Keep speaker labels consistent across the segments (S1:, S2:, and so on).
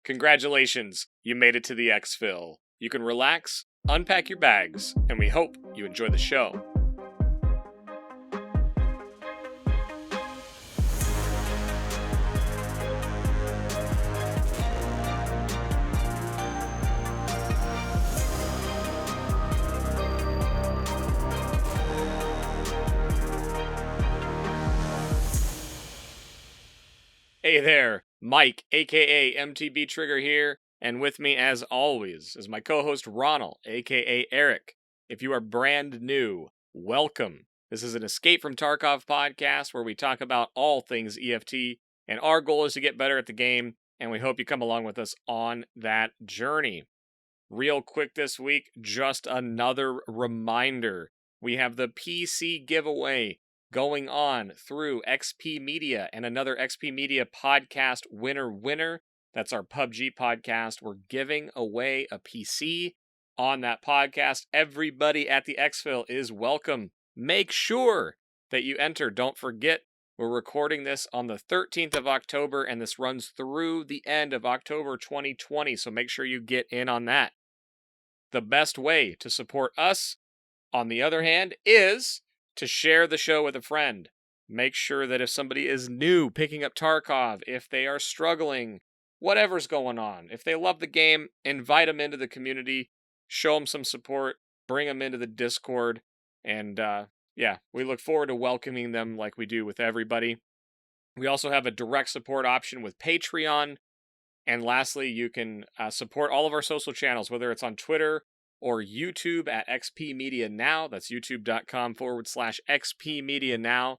S1: Congratulations, you made it to the Exfil. You can relax, unpack your bags, and we hope you enjoy the show. Hey there, Mike, aka MTBtrigger here, and with me as always is my co-host Ronal, aka Eric. If you are brand new, welcome. This is an Escape from Tarkov podcast where we talk about all things EFT, and our goal is to get better at the game, and we hope you come along with us on that journey. Real quick this week, just another reminder. We have the PC giveaway going on through XP Media and another XP Media podcast winner. That's our PUBG podcast. We're giving away a PC on that podcast. Everybody at the Exfil is welcome. Make sure that you enter. Don't forget, we're recording this on the 13th of October, and this runs through the end of October 2020, so make sure you get in on that. The best way to support us, on the other hand, is to share the show with a friend. Make sure that if somebody is new picking up Tarkov, if they are struggling, whatever's going on, if they love the game, invite them into the community, show them some support, bring them into the Discord, and we look forward to welcoming them like we do with everybody. We also have a direct support option with Patreon, and lastly, you can support all of our social channels, whether it's on Twitter or YouTube at XPMediaNow. That's youtube.com/XPMediaNow.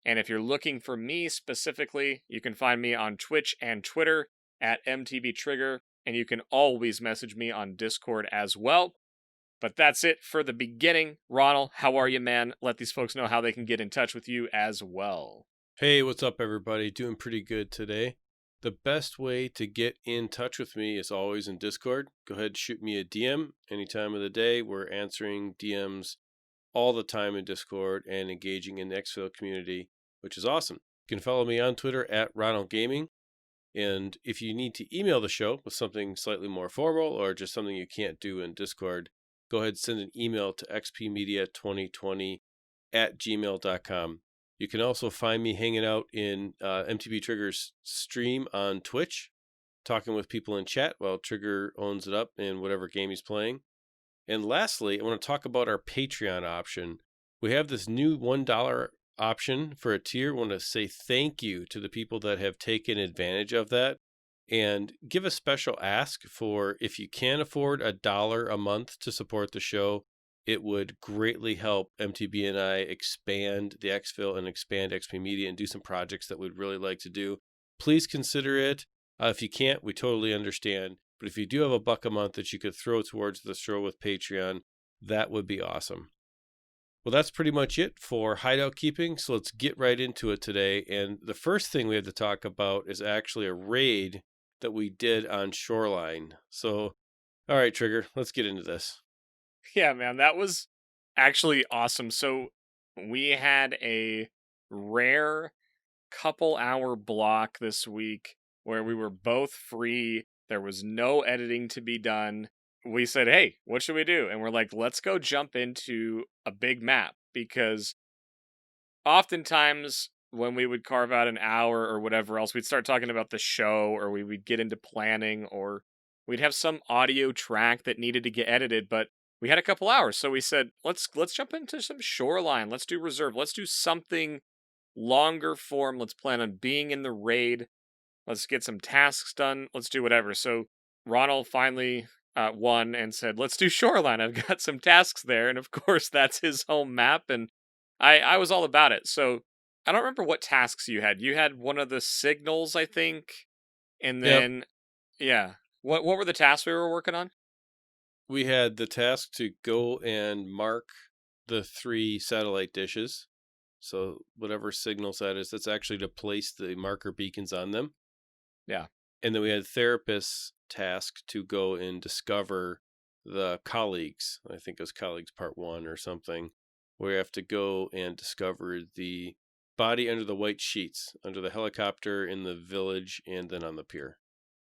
S1: And if you're looking for me specifically, you can find me on Twitch and Twitter at MTBtrigger, and you can always message me on Discord as well. But that's it for the beginning. Ronal, how are you, man? Let these folks know how they can get in touch with you as well.
S2: Hey, what's up, everybody? Doing pretty good today. The best way to get in touch with me is always in Discord. Go ahead and shoot me a DM any time of the day. We're answering DMs all the time in Discord and engaging in the Exfil community, which is awesome. You can follow me on Twitter at Ronal Gaming. And if you need to email the show with something slightly more formal or just something you can't do in Discord, go ahead and send an email to xpmedia2020@gmail.com. You can also find me hanging out in MTB Trigger's stream on Twitch, talking with people in chat while Trigger owns it up in whatever game he's playing. And lastly, I want to talk about our Patreon option. We have this new $1 option for a tier. I want to say thank you to the people that have taken advantage of that, and give a special ask for, if you can afford $1 a month to support the show, it would greatly help MTB and I expand the Exfil and expand XP Media and do some projects that we'd really like to do. Please consider it. If you can't, we totally understand. But if you do have $1 a month that you could throw towards the show with Patreon, that would be awesome. Well, that's pretty much it for hideout keeping. So let's get right into it today. And the first thing we have to talk about is actually a raid that we did on Shoreline. So, all right, Trigger, let's get into this.
S1: Yeah, man, that was actually awesome. So we had a rare couple-hour block this week where we were both free. There was no editing to be done. We said, hey, what should we do? And we're like, let's go jump into a big map, because oftentimes when we would carve out an hour or whatever else, we'd start talking about the show, or we would get into planning, or we'd have some audio track that needed to get edited, but we had a couple hours, so we said, let's jump into some Shoreline. Let's do Reserve. Let's do something longer form. Let's plan on being in the raid. Let's get some tasks done. Let's do whatever. So Ronald finally won and said, let's do Shoreline. I've got some tasks there. And of course, that's his home map. And I was all about it. So I don't remember what tasks you had. You had one of the signals, I think. And then, yeah. What were the tasks we were working on?
S2: We had the task to go and mark the 3 satellite dishes. So whatever signals that is, that's actually to place the marker beacons on them.
S1: Yeah.
S2: And then we had therapist's task to go and discover the colleagues. I think it was colleagues part 1 or something, where you have to go and discover the body under the white sheets, under the helicopter, in the village, and then on the pier.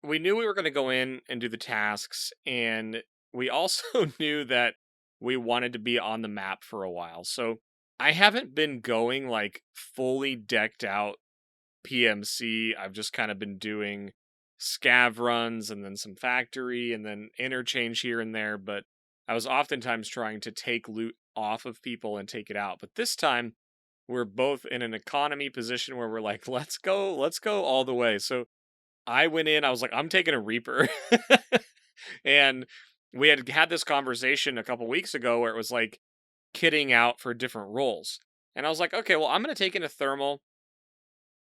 S1: we knew we were going to go in and do the tasks, and we also knew that we wanted to be on the map for a while. So I haven't been going like fully decked out PMC. I've just kind of been doing scav runs and then some factory and then interchange here and there, but I was oftentimes trying to take loot off of people and take it out. But this time we're both in an economy position where we're like, let's go all the way. So I went in, I was like, I'm taking a Reaper. And we had this conversation a couple weeks ago where it was like kitting out for different roles. And I was like, okay, well, I'm going to take in a thermal.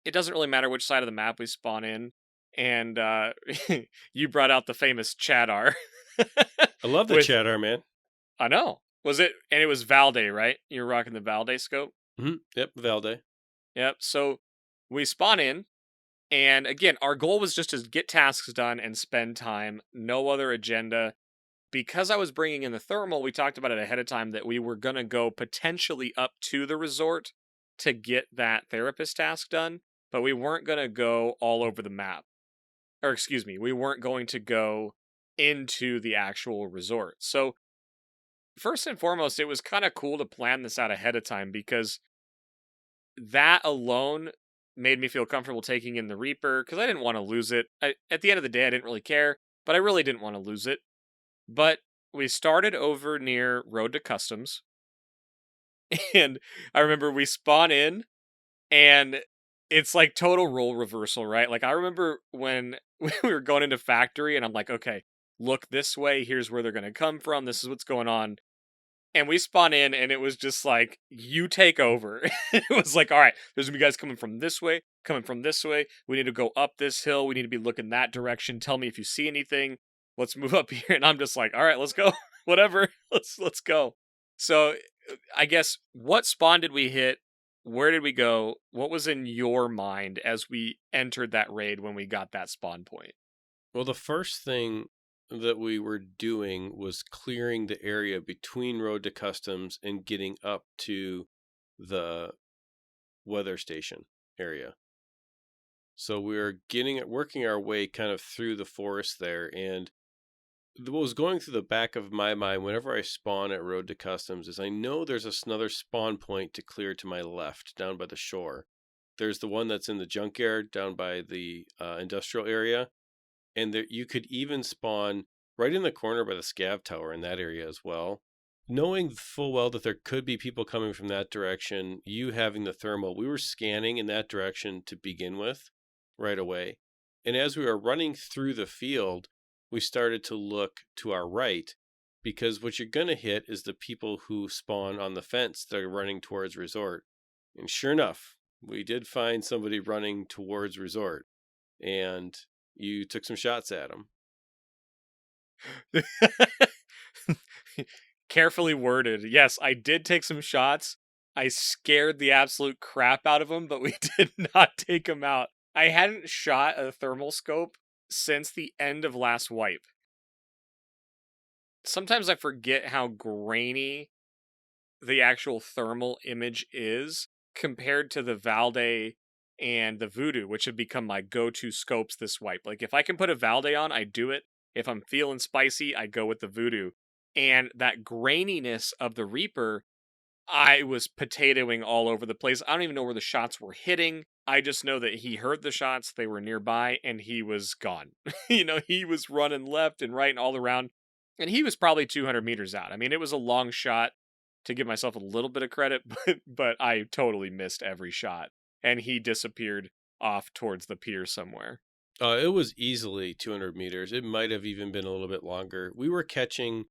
S1: It doesn't really matter which side of the map we spawn in. And you brought out the famous Chadar.
S2: I love the
S1: with,
S2: Chadar, man.
S1: I know. Was it? And it was Valde, right? You were rocking the Valde scope?
S2: Mm-hmm. Yep, Valde.
S1: Yep. So we spawn in. And again, our goal was just to get tasks done and spend time. No other agenda. Because I was bringing in the thermal, we talked about it ahead of time that we were going to go potentially up to the resort to get that therapist task done, but we weren't going to go all over the map. Or excuse me, we weren't going to go into the actual resort. So first and foremost, it was kind of cool to plan this out ahead of time because that alone made me feel comfortable taking in the Reaper because I didn't want to lose it. At the end of the day, I didn't really care, but I really didn't want to lose it. But we started over near Road to Customs, and I remember we spawn in, and it's like total role reversal, right? Like, I remember when we were going into factory, and I'm like, okay, look this way, here's where they're going to come from, this is what's going on. And we spawn in, and it was just like, you take over. It was like, all right, there's going to be guys coming from this way, we need to go up this hill, we need to be looking that direction, tell me if you see anything. Let's move up here. And I'm just like, all right, let's go. Whatever. Let's go. So I guess what spawn did we hit? Where did we go? What was in your mind as we entered that raid when we got that spawn point?
S2: Well, the first thing that we were doing was clearing the area between Road to Customs and getting up to the weather station area. So we were working our way kind of through the forest there, and what was going through the back of my mind whenever I spawn at Road to Customs is I know there's another spawn point to clear to my left down by the shore. There's the one that's in the junkyard down by the industrial area. And there, you could even spawn right in the corner by the SCAV tower in that area as well. Knowing full well that there could be people coming from that direction, you having the thermal, we were scanning in that direction to begin with right away. And as we were running through the field, we started to look to our right because what you're going to hit is the people who spawn on the fence that are running towards resort. And sure enough, we did find somebody running towards resort, and you took some shots at him.
S1: Carefully worded. Yes, I did take some shots. I scared the absolute crap out of him, but we did not take him out. I hadn't shot a thermal scope since the end of last wipe. Sometimes I forget how grainy the actual thermal image is compared to the Valde and the Voodoo, which have become my go-to scopes this wipe. Like, if I can put a Valde on, I do it. If I'm feeling spicy, I go with the Voodoo. And that graininess of the Reaper, I was potatoing all over the place. I don't even know where the shots were hitting. I just know that he heard the shots, they were nearby, and he was gone. He was running left and right and all around. And he was probably 200 meters out. I mean, it was a long shot to give myself a little bit of credit, but I totally missed every shot. And he disappeared off towards the pier somewhere.
S2: It was easily 200 meters. It might have even been a little bit longer. We were catching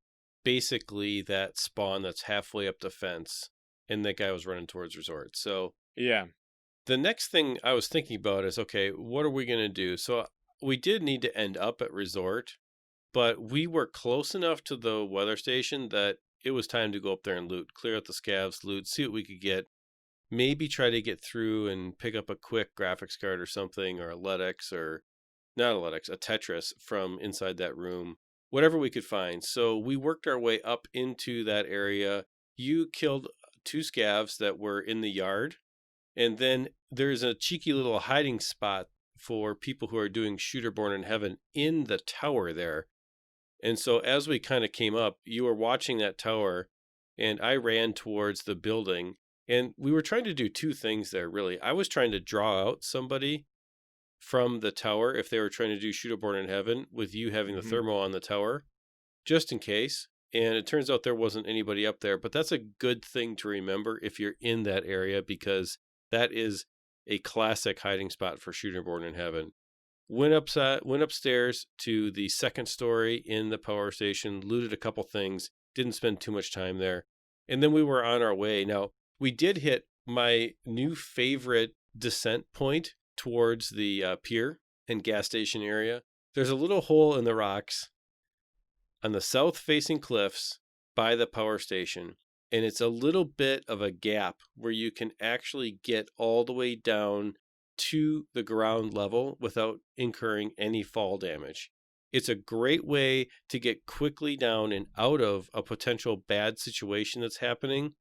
S2: basically that spawn that's halfway up the fence, and that guy was running towards resort. So
S1: yeah.
S2: The next thing I was thinking about is, okay, what are we going to do? So we did need to end up at resort, but we were close enough to the weather station that it was time to go up there and loot, clear out the scavs, loot, see what we could get. Maybe try to get through and pick up a quick graphics card or something, or a LEDX, or not a LEDX, a Tetris from inside that room, whatever we could find. So we worked our way up into that area. You killed 2 scavs that were in the yard. And then there's a cheeky little hiding spot for people who are doing Shooter Born in Heaven in the tower there. And so as we kind of came up, you were watching that tower, and I ran towards the building, and we were trying to do two things there, really. I was trying to draw out somebody from the tower if they were trying to do Shooter Born in Heaven with you having the thermo on the tower, just in case. And it turns out there wasn't anybody up there, but that's a good thing to remember if you're in that area, because that is a classic hiding spot for Shooter Born in Heaven. Went upstairs to the second story in the power station, looted a couple things, didn't spend too much time there. And then we were on our way. Now, we did hit my new favorite descent point towards the pier and gas station area. There's a little hole in the rocks on the south-facing cliffs by the power station. And it's a little bit of a gap where you can actually get all the way down to the ground level without incurring any fall damage. It's a great way to get quickly down and out of a potential bad situation that's happening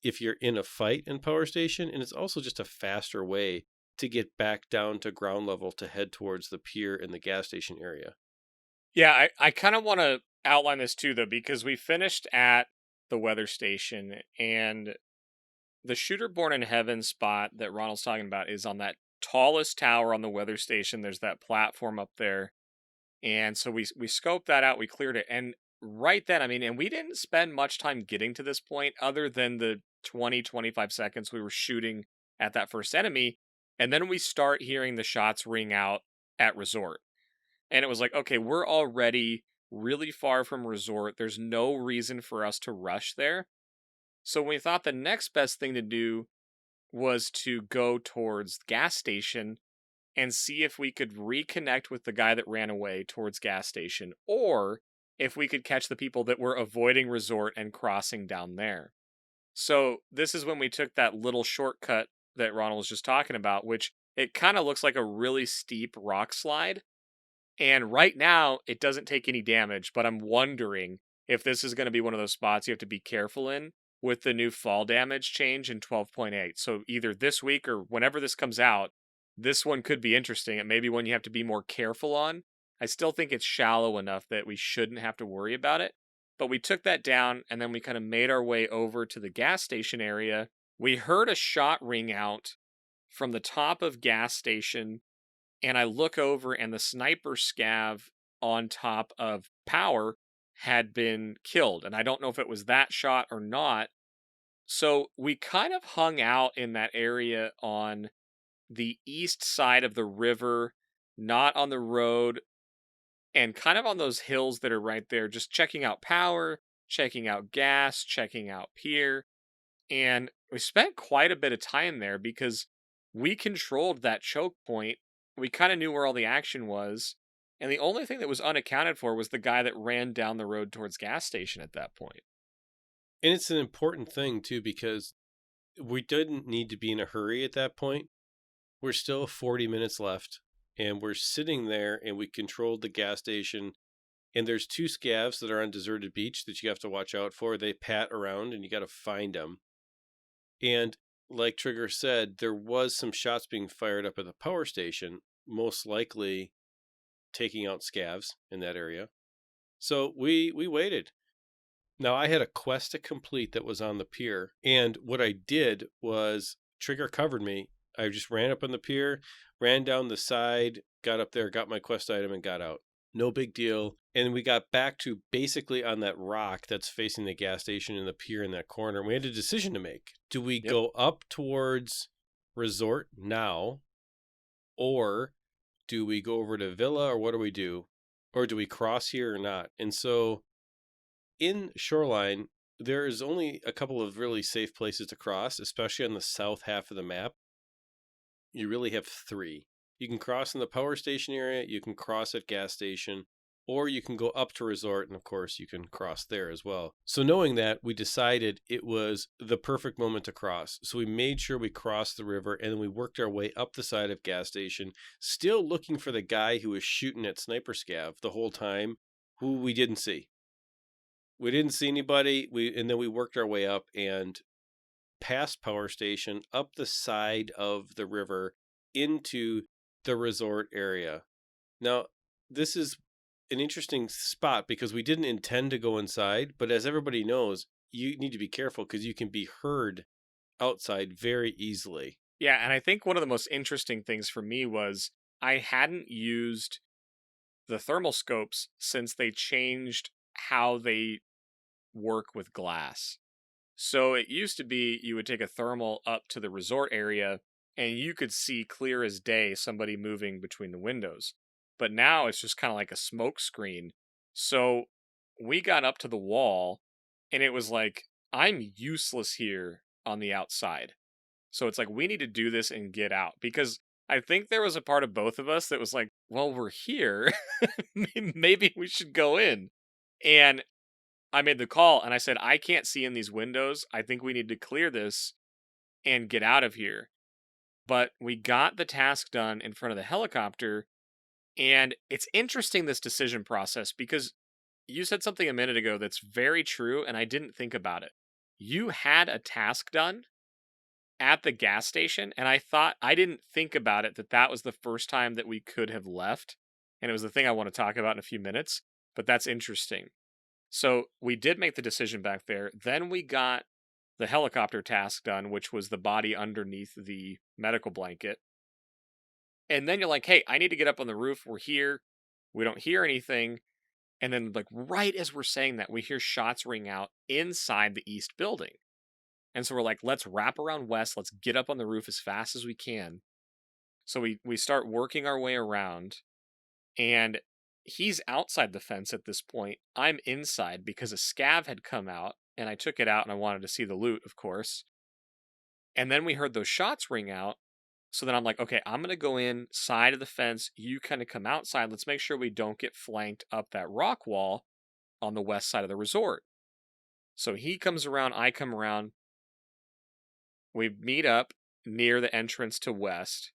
S2: if you're in a fight in power station. And it's also just a faster way to get back down to ground level to head towards the pier and the gas station area.
S1: Yeah, I kind of want to outline this too, though, because we finished at the weather station, and the Shooter Born in Heaven spot that Ronald's talking about is on that tallest tower on the weather station. There's that platform up there. And so we scoped that out, we cleared it. And right then, I mean, and we didn't spend much time getting to this point other than the 20-25 seconds we were shooting at that first enemy. And then we start hearing the shots ring out at Resort. And it was like, okay, we're already really far from Resort. There's no reason for us to rush there. So we thought the next best thing to do was to go towards the gas station and see if we could reconnect with the guy that ran away towards gas station, or if we could catch the people that were avoiding Resort and crossing down there. So this is when we took that little shortcut that Ronald was just talking about, which it kind of looks like a really steep rock slide. And right now, it doesn't take any damage, but I'm wondering if this is going to be one of those spots you have to be careful in with the new fall damage change in 12.8. So either this week or whenever this comes out, this one could be interesting. It may be one you have to be more careful on. I still think it's shallow enough that we shouldn't have to worry about it. But we took that down, and then we kind of made our way over to the gas station area. We heard a shot ring out from the top of gas station, and I look over, and the sniper scav on top of power had been killed. And I don't know if it was that shot or not. So we kind of hung out in that area on the east side of the river, not on the road, and kind of on those hills that are right there, just checking out power, checking out gas, checking out pier. And we spent quite a bit of time there because we controlled that choke point. We kind of knew where all the action was. And the only thing that was unaccounted for was the guy that ran down the road towards gas station at that point.
S2: And it's an important thing, too, because we didn't need to be in a hurry at that point. We're still 40 minutes left, and we're sitting there, and we controlled the gas station. And there's two scavs that are on deserted beach that you have to watch out for. They pat around, and you got to find them. And like Trigger said, there was some shots being fired up at the power station, most likely taking out scavs in that area. So we waited. Now, I had a quest to complete that was on the pier, and what I did was Trigger covered me. I just ran up on the pier, ran down the side, got up there, got my quest item, and got out. No big deal. And we got back to basically on that rock that's facing the gas station and the pier in that corner. And we had a decision to make. Do we go up towards Resort now, or do we go over to Villa, or what do we do? Or do we cross here or not? And so in Shoreline, there is only a couple of really safe places to cross, especially on the south half of the map. You really have three. You can cross in the power station area, you can cross at gas station, or you can go up to Resort, and of course you can cross there as well. So knowing that, we decided it was the perfect moment to cross. So we made sure we crossed the river, and then we worked our way up the side of gas station, still looking for the guy who was shooting at Sniper Scav the whole time, who we didn't see. We didn't see anybody, and then we worked our way up and past power station, up the side of the river, into the resort area. Now, this is an interesting spot because we didn't intend to go inside, but as everybody knows, you need to be careful because you can be heard outside very easily.
S1: Yeah, and I think one of the most interesting things for me was I hadn't used the thermal scopes since they changed how they work with glass. So it used to be you would take a thermal up to the resort area and you could see clear as day somebody moving between the windows. But now it's just kind of like a smoke screen. So we got up to the wall and it was like, I'm useless here on the outside. So it's like, we need to do this and get out because I think there was a part of both of us that was like, well, we're here. Maybe we should go in. And I made the call and I said, I can't see in these windows. I think we need to clear this and get out of here. But we got the task done in front of the helicopter. And it's interesting, this decision process, because you said something a minute ago that's very true. And I didn't think about it. You had a task done at the gas station. And I didn't think about it, that was the first time that we could have left. And it was the thing I want to talk about in a few minutes. But that's interesting. So we did make the decision back there. Then we got the helicopter task done, which was the body underneath the medical blanket. And then you're like, hey, I need to get up on the roof. We're here. We don't hear anything. And then, like, right as we're saying that, we hear shots ring out inside the east building. And so we're like, let's wrap around west. Let's get up on the roof as fast as we can. So we start working our way around. And he's outside the fence at this point. I'm inside because a SCAV had come out and I took it out and I wanted to see the loot, of course. And then we heard those shots ring out. So then I'm like, okay, I'm going to go inside of the fence. You kind of come outside. Let's make sure we don't get flanked up that rock wall on the west side of the resort. So he comes around, I come around. We meet up near the entrance to west.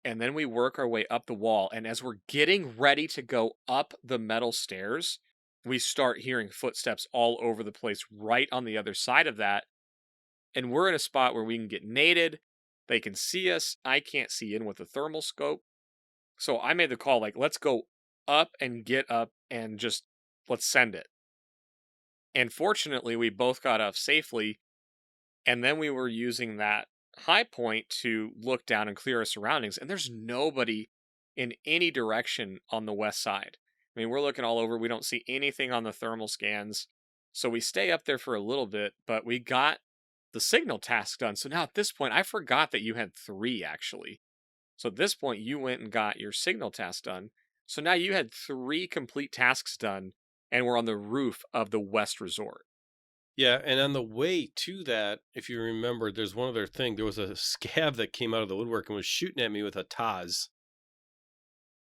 S1: And then we work our way up the wall. And as we're getting ready to go up the metal stairs, we start hearing footsteps all over the place right on the other side of that. And we're in a spot where we can get naded. They can see us. I can't see in with a thermal scope. So I made the call, like, let's go up and get up and just let's send it. And fortunately, we both got off safely. And then we were using that high point to look down and clear our surroundings, and there's nobody in any direction on the west side. I mean, we're looking all over. We don't see anything on the thermal scans. So we stay up there for a little bit, but we got the signal task done. So now at this point, I forgot that you had 3 actually. So at this point, you went and got your signal task done. So now you had 3 complete tasks done, and we're on the roof of the West Resort.
S2: Yeah, and on the way to that, if you remember, there's one other thing. There was a SCAV that came out of the woodwork and was shooting at me with a Taz.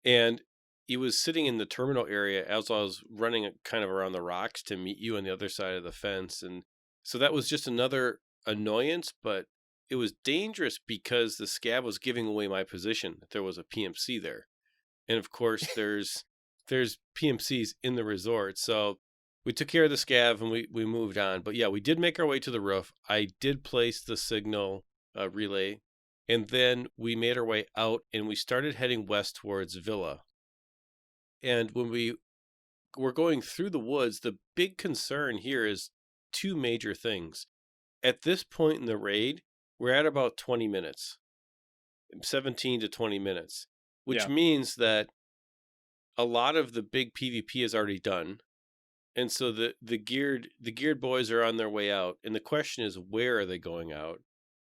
S2: And he was sitting in the terminal area as I was running kind of around the rocks to meet you on the other side of the fence. And so that was just another annoyance, but it was dangerous because the SCAV was giving away my position. There was a PMC there. And of course, there's PMCs in the resort. So we took care of the SCAV and we moved on. But yeah, we did make our way to the roof. I did place the signal relay. And then we made our way out and we started heading west towards Villa. And when we were going through the woods, the big concern here is 2 major things. At this point in the raid, we're at about 20 minutes, 17 to 20 minutes, which means that a lot of the big PvP is already done. And so the geared boys are on their way out. And the question is, where are they going out?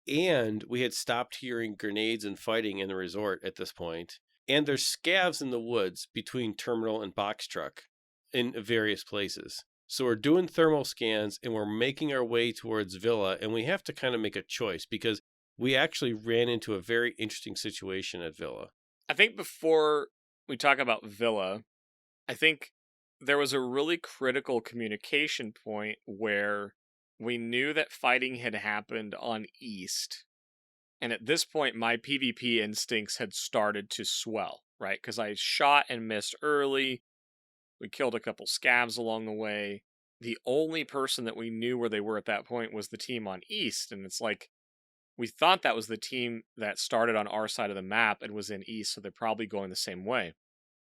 S2: And we had stopped hearing grenades and fighting in the resort at this point. And there's scavs in the woods between terminal and box truck in various places. So we're doing thermal scans and we're making our way towards Villa. And we have to kind of make a choice because we actually ran into a very interesting situation at Villa.
S1: I think before we talk about Villa, I think there was a really critical communication point where we knew that fighting had happened on East. And at this point, my PvP instincts had started to swell, right? Because I shot and missed early. We killed a couple scavs along the way. The only person that we knew where they were at that point was the team on East. And it's like, we thought that was the team that started on our side of the map and was in east, so they're probably going the same way.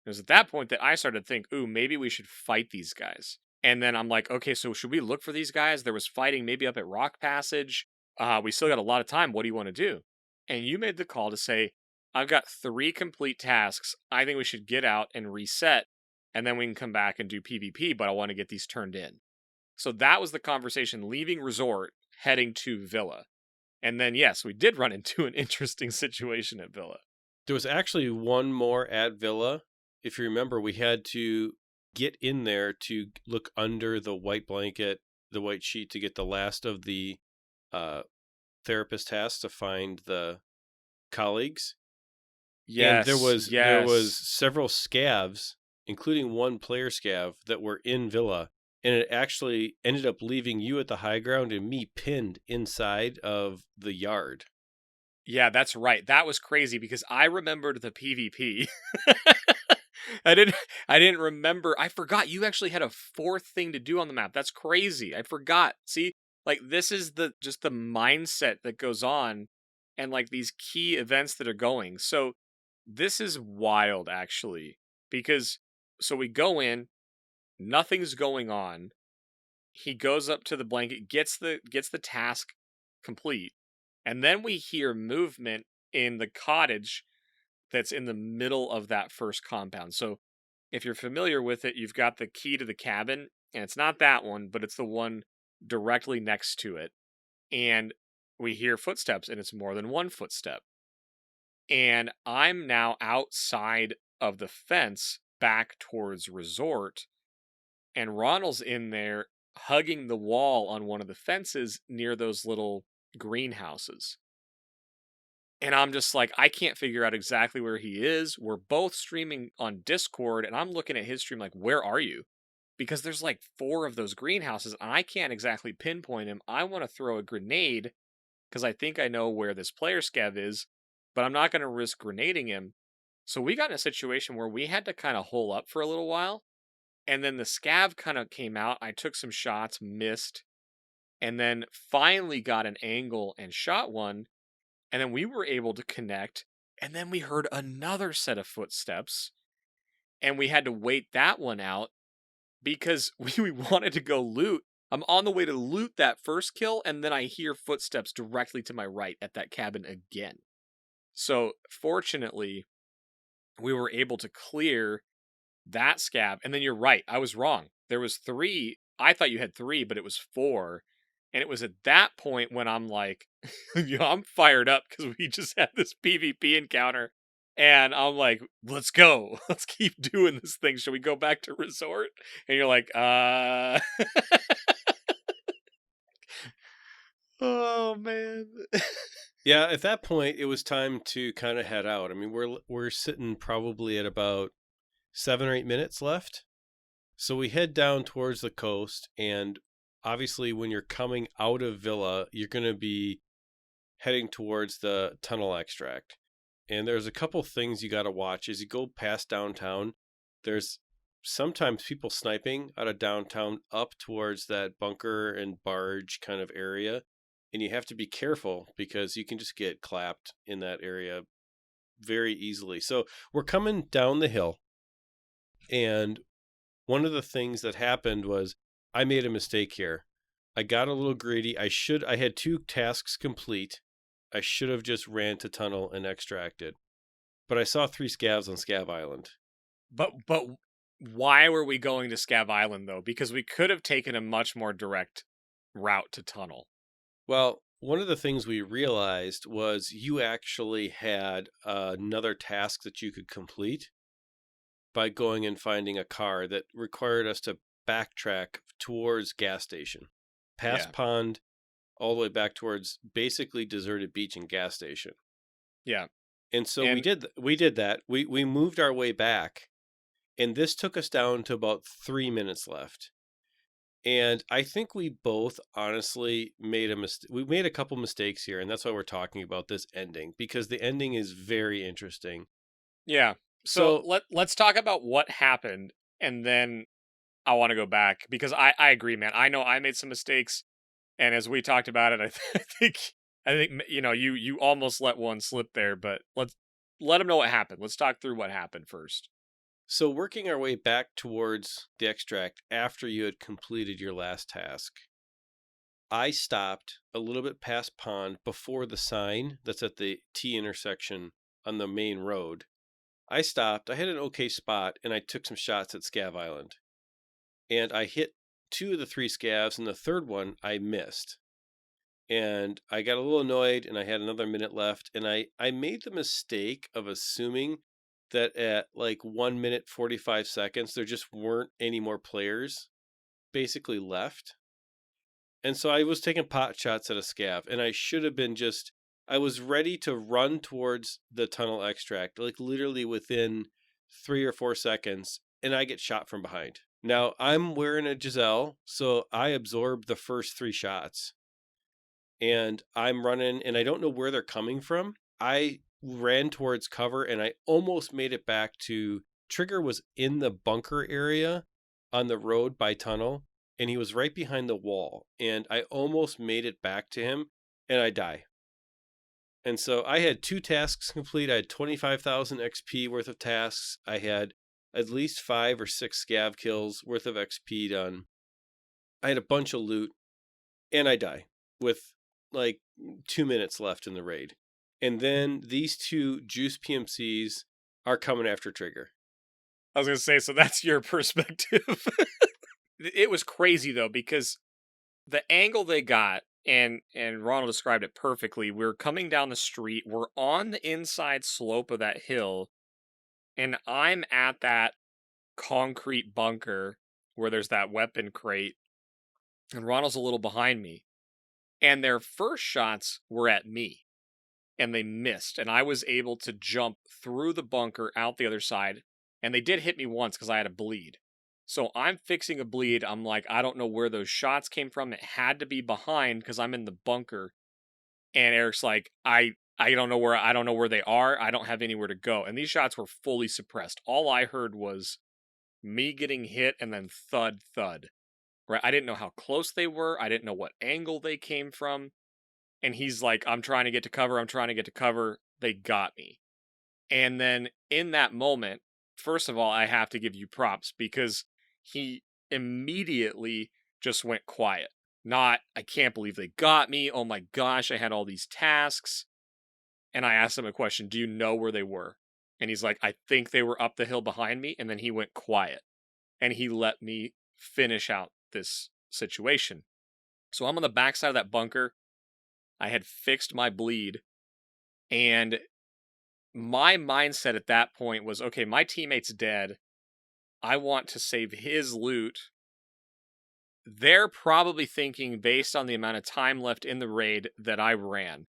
S1: It was at that point that I started to think, ooh, maybe we should fight these guys. And then I'm like, okay, so should we look for these guys? There was fighting maybe up at Rock Passage. We still got a lot of time. What do you want to do? And you made the call to say, I've got 3 complete tasks. I think we should get out and reset, and then we can come back and do PvP, but I want to get these turned in. So that was the conversation, leaving Resort, heading to Villa. And then, yes, we did run into an interesting situation at Villa.
S2: There was actually one more at Villa. If you remember, we had to get in there to look under the white blanket, the white sheet, to get the last of the therapist tasks to find the colleagues.
S1: Yes,
S2: and there was several scavs, including one player scav, that were in Villa, and it actually ended up leaving you at the high ground and me pinned inside of the yard.
S1: Yeah, that's right. That was crazy because I remembered the PvP. I didn't remember. I forgot you actually had a 4th thing to do on the map. That's crazy. I forgot. See, like, this is just the mindset that goes on, and like these key events that are going. So this is wild, actually, because so we go in, nothing's going on. He goes up to the blanket, gets the task complete, and then we hear movement in the cottage that's in the middle of that first compound. So if you're familiar with it, you've got the key to the cabin, and it's not that one, but it's the one directly next to it. And we hear footsteps, and it's more than one footstep. And I'm now outside of the fence back towards Resort, and Ronald's in there hugging the wall on one of the fences near those little greenhouses. And I'm just like, I can't figure out exactly where he is. We're both streaming on Discord, and I'm looking at his stream like, where are you? Because there's like 4 of those greenhouses, and I can't exactly pinpoint him. I want to throw a grenade, because I think I know where this player scav is, but I'm not going to risk grenading him. So we got in a situation where we had to kind of hole up for a little while, and then the scav kind of came out. I took some shots, missed, and then finally got an angle and shot one. And then we were able to connect, and then we heard another set of footsteps, and we had to wait that one out because we wanted to go loot. I'm on the way to loot that first kill, and then I hear footsteps directly to my right at that cabin again. So fortunately, we were able to clear that scav. And then you're right, I was wrong. There was 3. I thought you had 3, but it was 4. And it was at that point when I'm like, I'm fired up because we just had this PvP encounter. And I'm like, let's go. Let's keep doing this thing. Should we go back to Resort? And you're like, oh, man.
S2: Yeah, at that point, it was time to kind of head out. I mean, we're sitting probably at about 7 or 8 minutes left. So we head down towards the coast, and obviously when you're coming out of Villa, you're going to be heading towards the tunnel extract. And there's a couple things you got to watch as you go past downtown. There's sometimes people sniping out of downtown up towards that bunker and barge kind of area. And you have to be careful because you can just get clapped in that area very easily. So we're coming down the hill, and one of the things that happened was I made a mistake here. I got a little greedy. I had 2 tasks complete. I should have just ran to tunnel and extracted. But I saw 3 scavs on Scav Island.
S1: But why were we going to Scav Island, though? Because we could have taken a much more direct route to tunnel.
S2: Well, one of the things we realized was you actually had another task that you could complete by going and finding a car that required us to backtrack towards gas station, past pond, all the way back towards basically deserted beach and gas station.
S1: Yeah.
S2: And so we did that. We moved our way back, and this took us down to about 3 minutes left. And I think we both honestly made a mistake. We made a couple mistakes here, and that's why we're talking about this ending, because the ending is very interesting.
S1: Yeah. So let's talk about what happened, and then I want to go back, because I agree, man. I know I made some mistakes, and as we talked about it, I think I think, you almost let one slip there, but let them know what happened. Let's talk through what happened first.
S2: So working our way back towards the extract after you had completed your last task, I stopped a little bit past pond before the sign that's at the T intersection on the main road. I stopped, I had an okay spot, and I took some shots at SCAV Island. And I hit 2 of the 3 scavs, and the third one I missed. And I got a little annoyed, and I had another minute left, and I made the mistake of assuming that at like 1 minute 45 seconds there just weren't any more players basically left. And so I was taking pot shots at a scav, and I should have been I was ready to run towards the tunnel extract, like literally within 3 or 4 seconds, and I get shot from behind. Now I'm wearing a Giselle, so I absorbed the first 3 shots. And I'm running, and I don't know where they're coming from. I ran towards cover, and I almost made it back to Trigger was in the bunker area on the road by tunnel, and he was right behind the wall. And I almost made it back to him, and I die. And so I had 2 tasks complete. I had 25,000 XP worth of tasks. I had at least 5 or 6 scav kills worth of XP done. I had a bunch of loot, and I die with like 2 minutes left in the raid. And then these 2 juice PMCs are coming after Trigger.
S1: I was going to say, so that's your perspective. It was crazy, though, because the angle they got, and Ronald described it perfectly, we're coming down the street, we're on the inside slope of that hill, and I'm at that concrete bunker where there's that weapon crate, and Ronald's a little behind me. And their first shots were at me, and they missed, and I was able to jump through the bunker out the other side, and they did hit me once because I had a bleed. So I'm fixing a bleed. I'm like, I don't know where those shots came from. It had to be behind because I'm in the bunker. And Eric's like, I don't know where they are. I don't have anywhere to go. And these shots were fully suppressed. All I heard was me getting hit and then thud, thud. Right? I didn't know how close they were. I didn't know what angle they came from. And he's like, I'm trying to get to cover. They got me. And then in that moment, first of all, I have to give you props because he immediately just went quiet. Not, I can't believe they got me. Oh my gosh, I had all these tasks. And I asked him a question, do you know where they were? And he's like, I think they were up the hill behind me. And then he went quiet. And he let me finish out this situation. So I'm on the backside of that bunker. I had fixed my bleed. And my mindset at that point was, okay, my teammate's dead. I want to save his loot. They're probably thinking, based on the amount of time left in the raid, that I ran.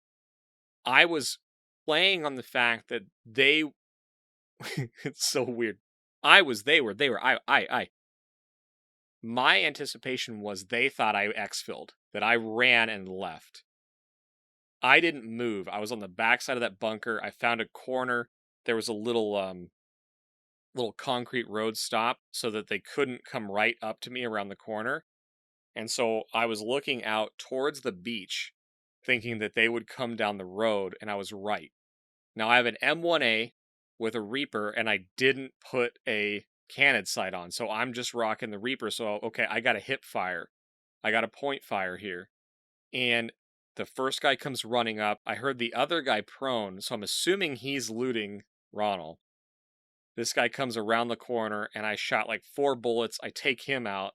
S1: I was playing on the fact that they... It's so weird. I. My anticipation was they thought I Exfilled, that I ran and left. I didn't move. I was on the backside of that bunker. I found a corner. There was a little concrete road stop so that they couldn't come right up to me around the corner. And so I was looking out towards the beach, thinking that they would come down the road, and I was right. Now I have an M1A with a Reaper, and I didn't put a cannon sight on, so I'm just rocking the Reaper. So, okay, I got a hip fire. I got a point fire here. And the first guy comes running up. I heard the other guy prone, so I'm assuming he's looting Ronal. This guy comes around the corner, and I shot like 4 bullets. I take him out,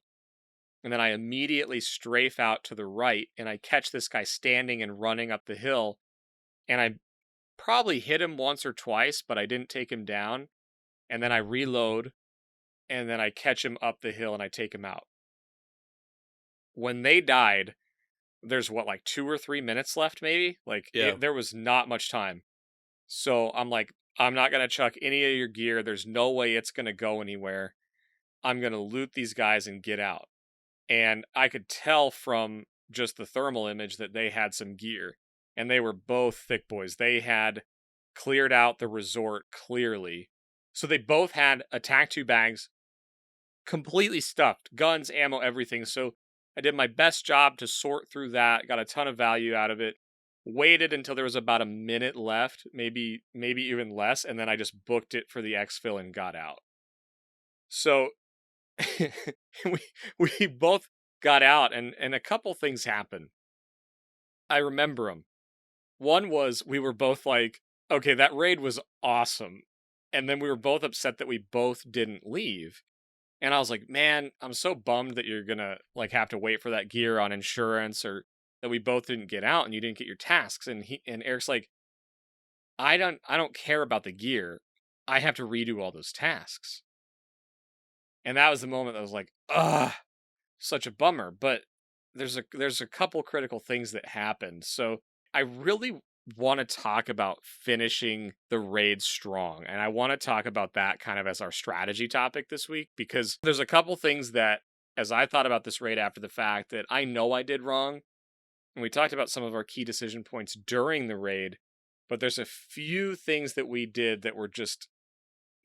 S1: and then I immediately strafe out to the right, and I catch this guy standing and running up the hill, and I probably hit him once or twice, but I didn't take him down, and then I reload, and then I catch him up the hill, and I take him out. When they died, there's like 2 or 3 minutes left, maybe? There was not much time. So I'm like, I'm not going to chuck any of your gear. There's no way it's going to go anywhere. I'm going to loot these guys and get out. And I could tell from just the thermal image that they had some gear. And they were both thick boys. They had cleared out the resort clearly. So they both had attack 2 bags, completely stuffed. Guns, ammo, everything. So I did my best job to sort through that. Got a ton of value out of it. waited until there was about a minute left, maybe even less, and then I just booked it for the Exfil and got out. So we both got out, and a couple things happened. I remember them. One was we were both like, okay, that raid was awesome. And then we were both upset that we both didn't leave. And I was like, man, I'm so bummed that you're gonna like have to wait for that gear on insurance, or that we both didn't get out and you didn't get your tasks. And Eric's like, I don't care about the gear. I have to redo all those tasks. And that was the moment that I was like, ugh, such a bummer. But there's a couple critical things that happened. So I really want to talk about finishing the raid strong. And I want to talk about that kind of as our strategy topic this week, because there's a couple things that, as I thought about this raid after the fact, that I know I did wrong. And we talked about some of our key decision points during the raid, but there's a few things that we did that were just,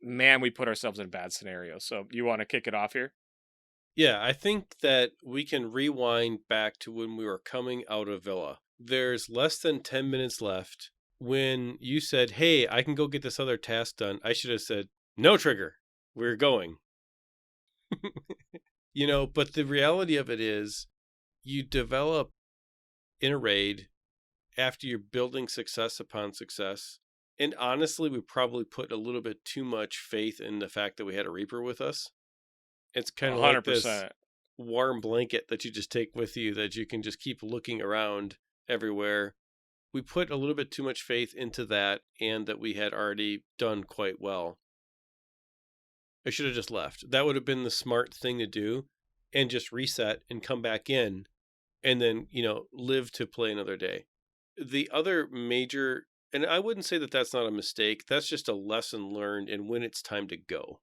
S1: man, we put ourselves in a bad scenario. So you want to kick it off here?
S2: Yeah, I think that we can rewind back to when we were coming out of Villa. There's less than 10 minutes left. When you said, hey, I can go get this other task done, I should have said, no, Trigger, we're going. But the reality of it is you develop in a raid after you're building success upon success. And honestly, we probably put a little bit too much faith in the fact that we had a Reaper with us. It's kind of 100%. Like this warm blanket that you just take with you that you can just keep looking around everywhere. We put a little bit too much faith into that, and that we had already done quite well. I should have just left. That would have been the smart thing to do, and just reset and come back in, and then, live to play another day. The other major, and I wouldn't say that that's not a mistake, that's just a lesson learned in when it's time to go.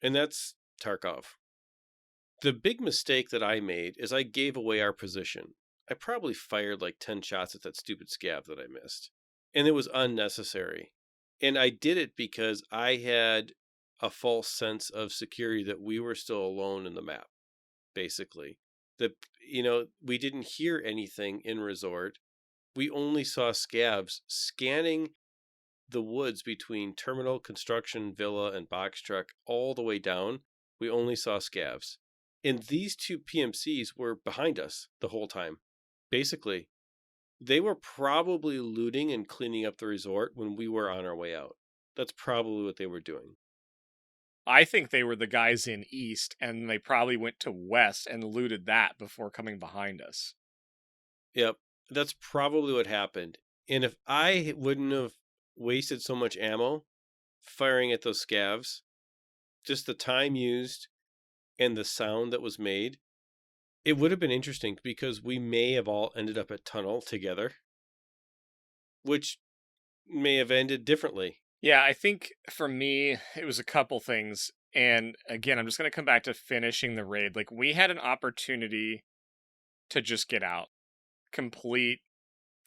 S2: And that's Tarkov. The big mistake that I made is I gave away our position. I probably fired like 10 shots at that stupid scav that I missed. And it was unnecessary. And I did it because I had a false sense of security that we were still alone in the map, basically. We didn't hear anything in Resort. We only saw scavs scanning the woods between Terminal, Construction, Villa, and Box Truck all the way down. We only saw scavs. And these two PMCs were behind us the whole time. Basically, they were probably looting and cleaning up the resort when we were on our way out. That's probably what they were doing.
S1: I think they were the guys in East, and they probably went to West and looted that before coming behind us.
S2: Yep, that's probably what happened. And if I wouldn't have wasted so much ammo firing at those scavs, just the time used and the sound that was made, it would have been interesting, because we may have all ended up at Tunnel together, which may have ended differently.
S1: Yeah, I think for me, it was a couple things. And again, I'm just going to come back to finishing the raid. Like, we had an opportunity to just get out, complete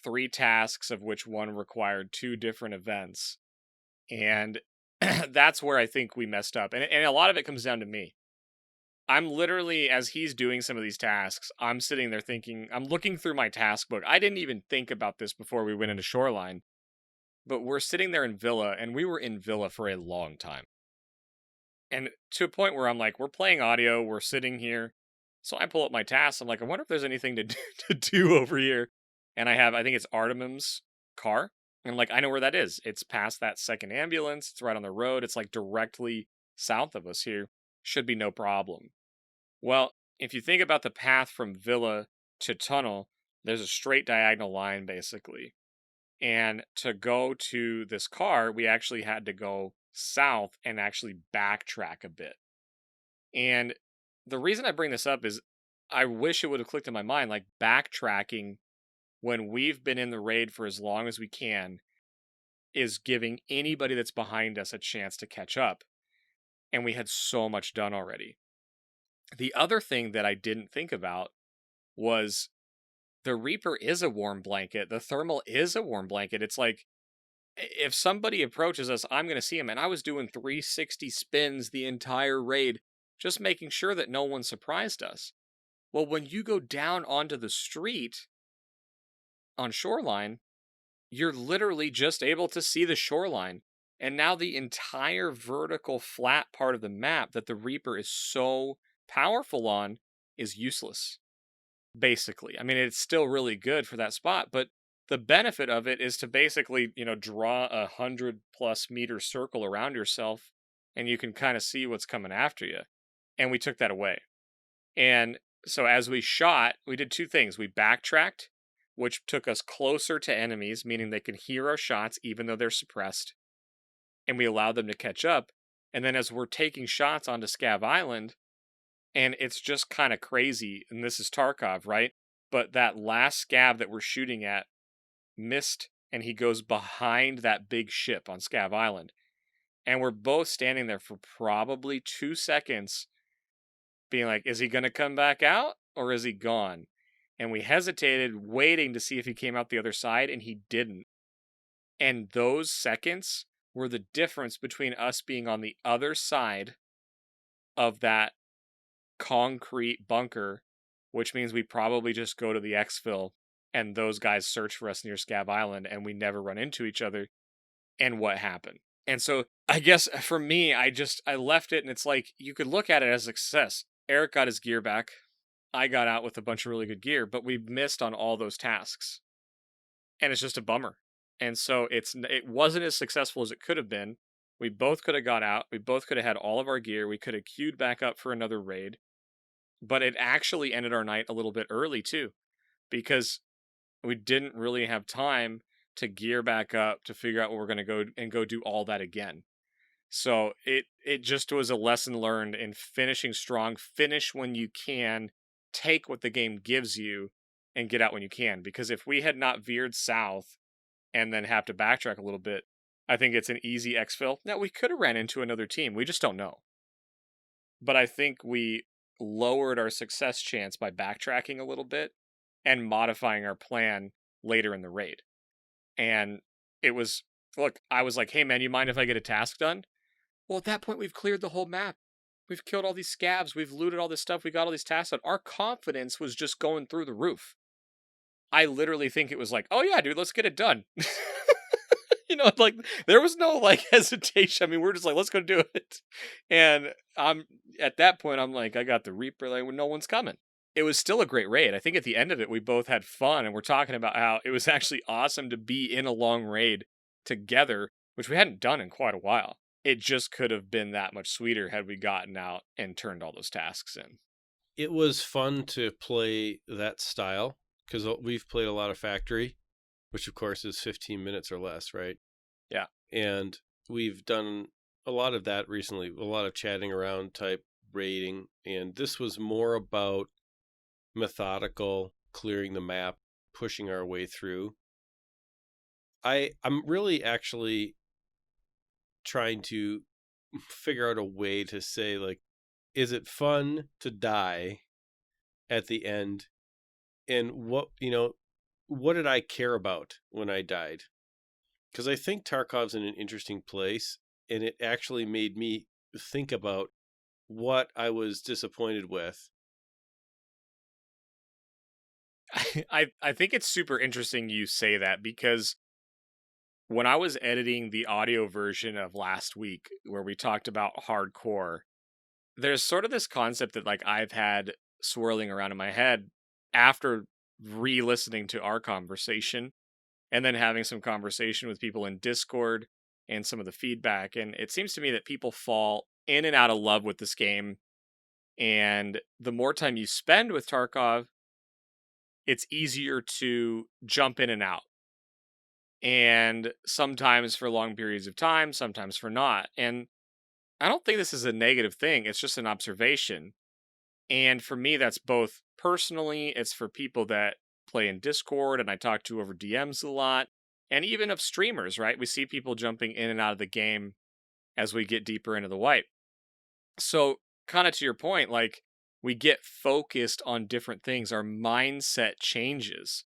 S1: 3 tasks, of which one required 2 different events. And that's where I think we messed up. And a lot of it comes down to me. I'm literally, as he's doing some of these tasks, I'm sitting there thinking, I'm looking through my task book. I didn't even think about this before we went into Shoreline. But we're sitting there in Villa, and we were in Villa for a long time. And to a point where I'm like, we're playing audio, we're sitting here. So I pull up my tasks. I'm like, I wonder if there's anything to do over here. And I think it's Artemum's car. And like, I know where that is. It's past that second ambulance. It's right on the road. It's like directly south of us here. Should be no problem. Well, if you think about the path from Villa to Tunnel, there's a straight diagonal line, basically. And to go to this car, we actually had to go south and actually backtrack a bit. And the reason I bring this up is I wish it would have clicked in my mind, like, backtracking when we've been in the raid for as long as we can is giving anybody that's behind us a chance to catch up. And we had so much done already. The other thing that I didn't think about was the Reaper is a warm blanket. The Thermal is a warm blanket. It's like, if somebody approaches us, I'm going to see him. And I was doing 360 spins the entire raid, just making sure that no one surprised us. Well, when you go down onto the street, on Shoreline, you're literally just able to see the shoreline. And now the entire vertical flat part of the map that the Reaper is so powerful on is useless, basically. I mean, it's still really good for that spot, but the benefit of it is to basically, draw 100+ meter circle around yourself and you can kind of see what's coming after you. And we took that away. And so as we shot, we did two things. We backtracked, which took us closer to enemies, meaning they could hear our shots even though they're suppressed. And we allowed them to catch up. And then as we're taking shots onto SCAV Island, and it's just kind of crazy, and this is Tarkov, right? But that last SCAV that we're shooting at missed, and he goes behind that big ship on SCAV Island. And we're both standing there for probably 2 seconds, being like, is he going to come back out, or is he gone? And we hesitated, waiting to see if he came out the other side, and he didn't. And those seconds were the difference between us being on the other side of that concrete bunker, which means we probably just go to the Exfil and those guys search for us near SCAV Island and we never run into each other, and what happened. And so I guess for me, I left it, and it's like, you could look at it as a success. Eric got his gear back. I got out with a bunch of really good gear, but we missed on all those tasks. And it's just a bummer. And so it wasn't as successful as it could have been. We both could have got out. We both could have had all of our gear. We could have queued back up for another raid. But it actually ended our night a little bit early too, because we didn't really have time to gear back up to figure out what we're going to go do all that again. So it just was a lesson learned in finishing strong. Finish when you can. Take what the game gives you and get out when you can. Because if we had not veered south and then have to backtrack a little bit, I think it's an easy exfil. Now, we could have ran into another team. We just don't know. But I think we lowered our success chance by backtracking a little bit and modifying our plan later in the raid. And it was, look, I was like, hey man, you mind if I get a task done? Well, at that point, we've cleared the whole map. We've killed all these scavs. We've looted all this stuff. We got all these tasks done. Our confidence was just going through the roof. I literally think it was like, oh yeah, dude, let's get it done. Like there was no like hesitation. I mean, we're just like, let's go do it. And at that point, I'm like, I got the Reaper, like no one's coming. It was still a great raid. I think at the end of it, we both had fun, and we're talking about how it was actually awesome to be in a long raid together, which we hadn't done in quite a while. It just could have been that much sweeter had we gotten out and turned all those tasks in.
S2: It was fun to play that style because we've played a lot of Factory, which of course is 15 minutes or less, right?
S1: Yeah.
S2: And we've done a lot of that recently, a lot of chatting around type raiding. And this was more about methodical, clearing the map, pushing our way through. I'm really actually trying to figure out a way to say, like, is it fun to die at the end? And what did I care about when I died? Because I think Tarkov's in an interesting place, and it actually made me think about what I was disappointed with.
S1: I think it's super interesting you say that, because when I was editing the audio version of last week where we talked about hardcore, there's sort of this concept that like I've had swirling around in my head after re-listening to our conversation and then having some conversation with people in Discord and some of the feedback. And it seems to me that people fall in and out of love with this game. And the more time you spend with Tarkov, it's easier to jump in and out. And sometimes for long periods of time, sometimes for not. And I don't think this is a negative thing. It's just an observation. And for me, that's both personally, it's for people that play in Discord and I talk to over DMs a lot, and even of streamers, right? We see people jumping in and out of the game as we get deeper into the wipe. So kind of to your point, like we get focused on different things. Our mindset changes.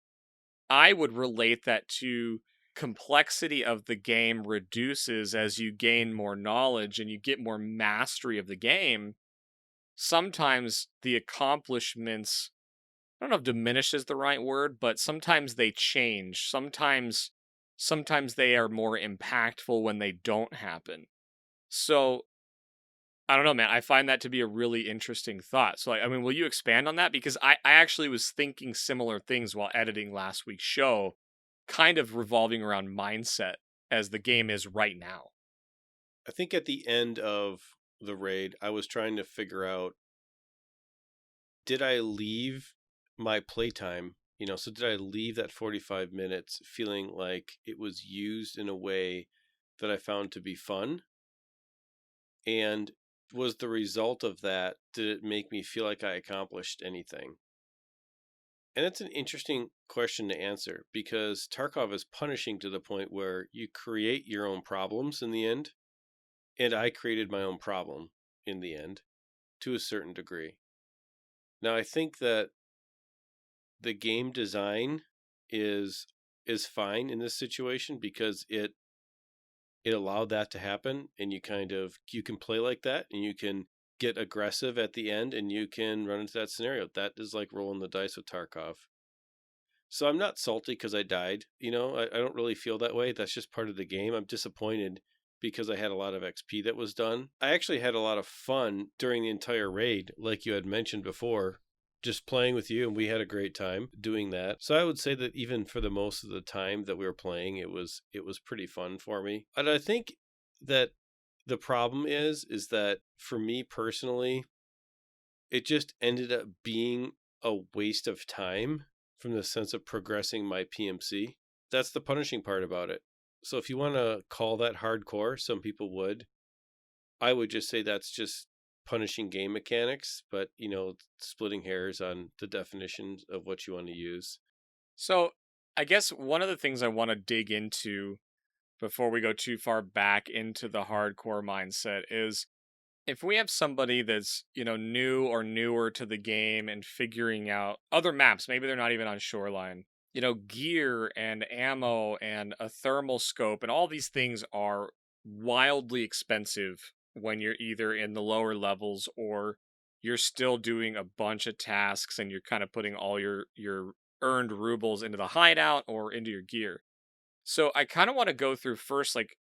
S1: I would relate that to complexity of the game reduces as you gain more knowledge and you get more mastery of the game. Sometimes the accomplishments I don't know if diminished is the right word, but sometimes they change. Sometimes they are more impactful when they don't happen. So I don't know, man. I find that to be a really interesting thought. So, like, I mean, will you expand on that? Because I actually was thinking similar things while editing last week's show, kind of revolving around mindset as the game is right now.
S2: I think at the end of the raid, I was trying to figure out, did I leave my playtime, so did I leave that 45 minutes feeling like it was used in a way that I found to be fun? And was the result of that, did it make me feel like I accomplished anything? And it's an interesting question to answer because Tarkov is punishing to the point where you create your own problems in the end. And I created my own problem in the end to a certain degree. Now, I think that the game design is fine in this situation because it allowed that to happen, and you can play like that, and you can get aggressive at the end, and you can run into that scenario. That is like rolling the dice with Tarkov. So I'm not salty because I died. I don't really feel that way. That's just part of the game. I'm disappointed because I had a lot of XP that was done. I actually had a lot of fun during the entire raid, like you had mentioned before, just playing with you, and we had a great time doing that. So I would say that even for the most of the time that we were playing, it was pretty fun for me. And I think that the problem is that for me personally, it just ended up being a waste of time from the sense of progressing my PMC. That's the punishing part about it. So if you want to call that hardcore, some people would. I would just say that's just punishing game mechanics, but splitting hairs on the definitions of what you want to use.
S1: So I guess one of the things I want to dig into before we go too far back into the hardcore mindset is if we have somebody that's, new or newer to the game and figuring out other maps, maybe they're not even on Shoreline, gear and ammo and a thermal scope and all these things are wildly expensive when you're either in the lower levels or you're still doing a bunch of tasks and you're kind of putting all your earned rubles into the hideout or into your gear. So I kind of want to go through first, like,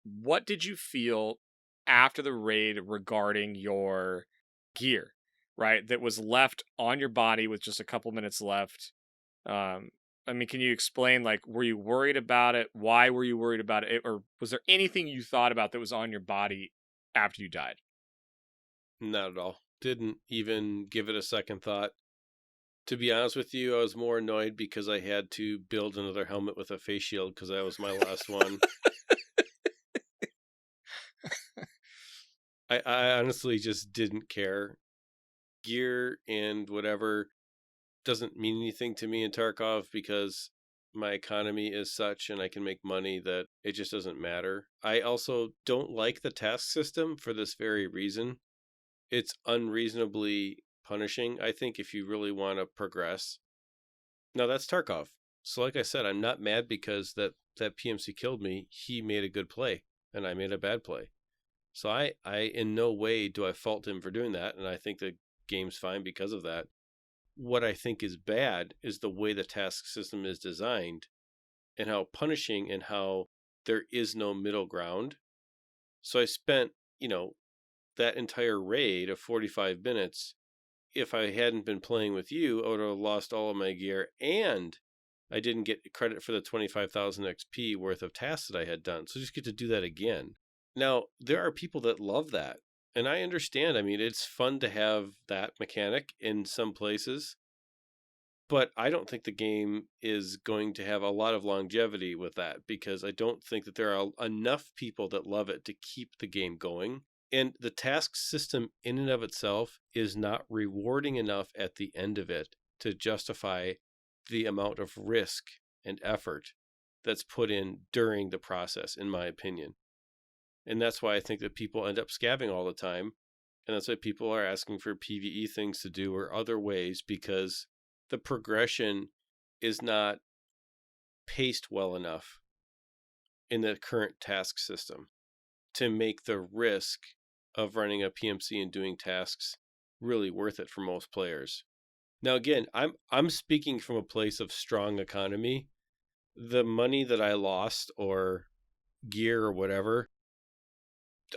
S1: what did you feel after the raid regarding your gear, right? That was left on your body with just a couple minutes left. Um, I mean, can you explain, like, were you worried about it? Why were you worried about it? Or was there anything you thought about that was on your body after you died?
S2: Not at all. Didn't even give it a second thought. To be honest with you, I was more annoyed because I had to build another helmet with a face shield because that was my last one. I honestly just didn't care. Gear and whatever doesn't mean anything to me in Tarkov because my economy is such and I can make money that it just doesn't matter. I also don't like the task system for this very reason. It's unreasonably punishing, I think, if you really want to progress. Now, that's Tarkov. So like I said, I'm not mad because that PMC killed me. He made a good play and I made a bad play. So I in no way do I fault him for doing that, and I think the game's fine because of that. What I think is bad is the way the task system is designed and how punishing and how there is no middle ground. So I spent, that entire raid of 45 minutes. If I hadn't been playing with you, I would have lost all of my gear and I didn't get credit for the 25,000 XP worth of tasks that I had done. So just get to do that again. Now, there are people that love that. And I understand. I mean, it's fun to have that mechanic in some places. But I don't think the game is going to have a lot of longevity with that because I don't think that there are enough people that love it to keep the game going. And the task system in and of itself is not rewarding enough at the end of it to justify the amount of risk and effort that's put in during the process, in my opinion. And that's why I think that people end up scabbing all the time. And that's why people are asking for PvE things to do or other ways because the progression is not paced well enough in the current task system to make the risk of running a PMC and doing tasks really worth it for most players. Now, again, I'm speaking from a place of strong economy. The money that I lost or gear or whatever,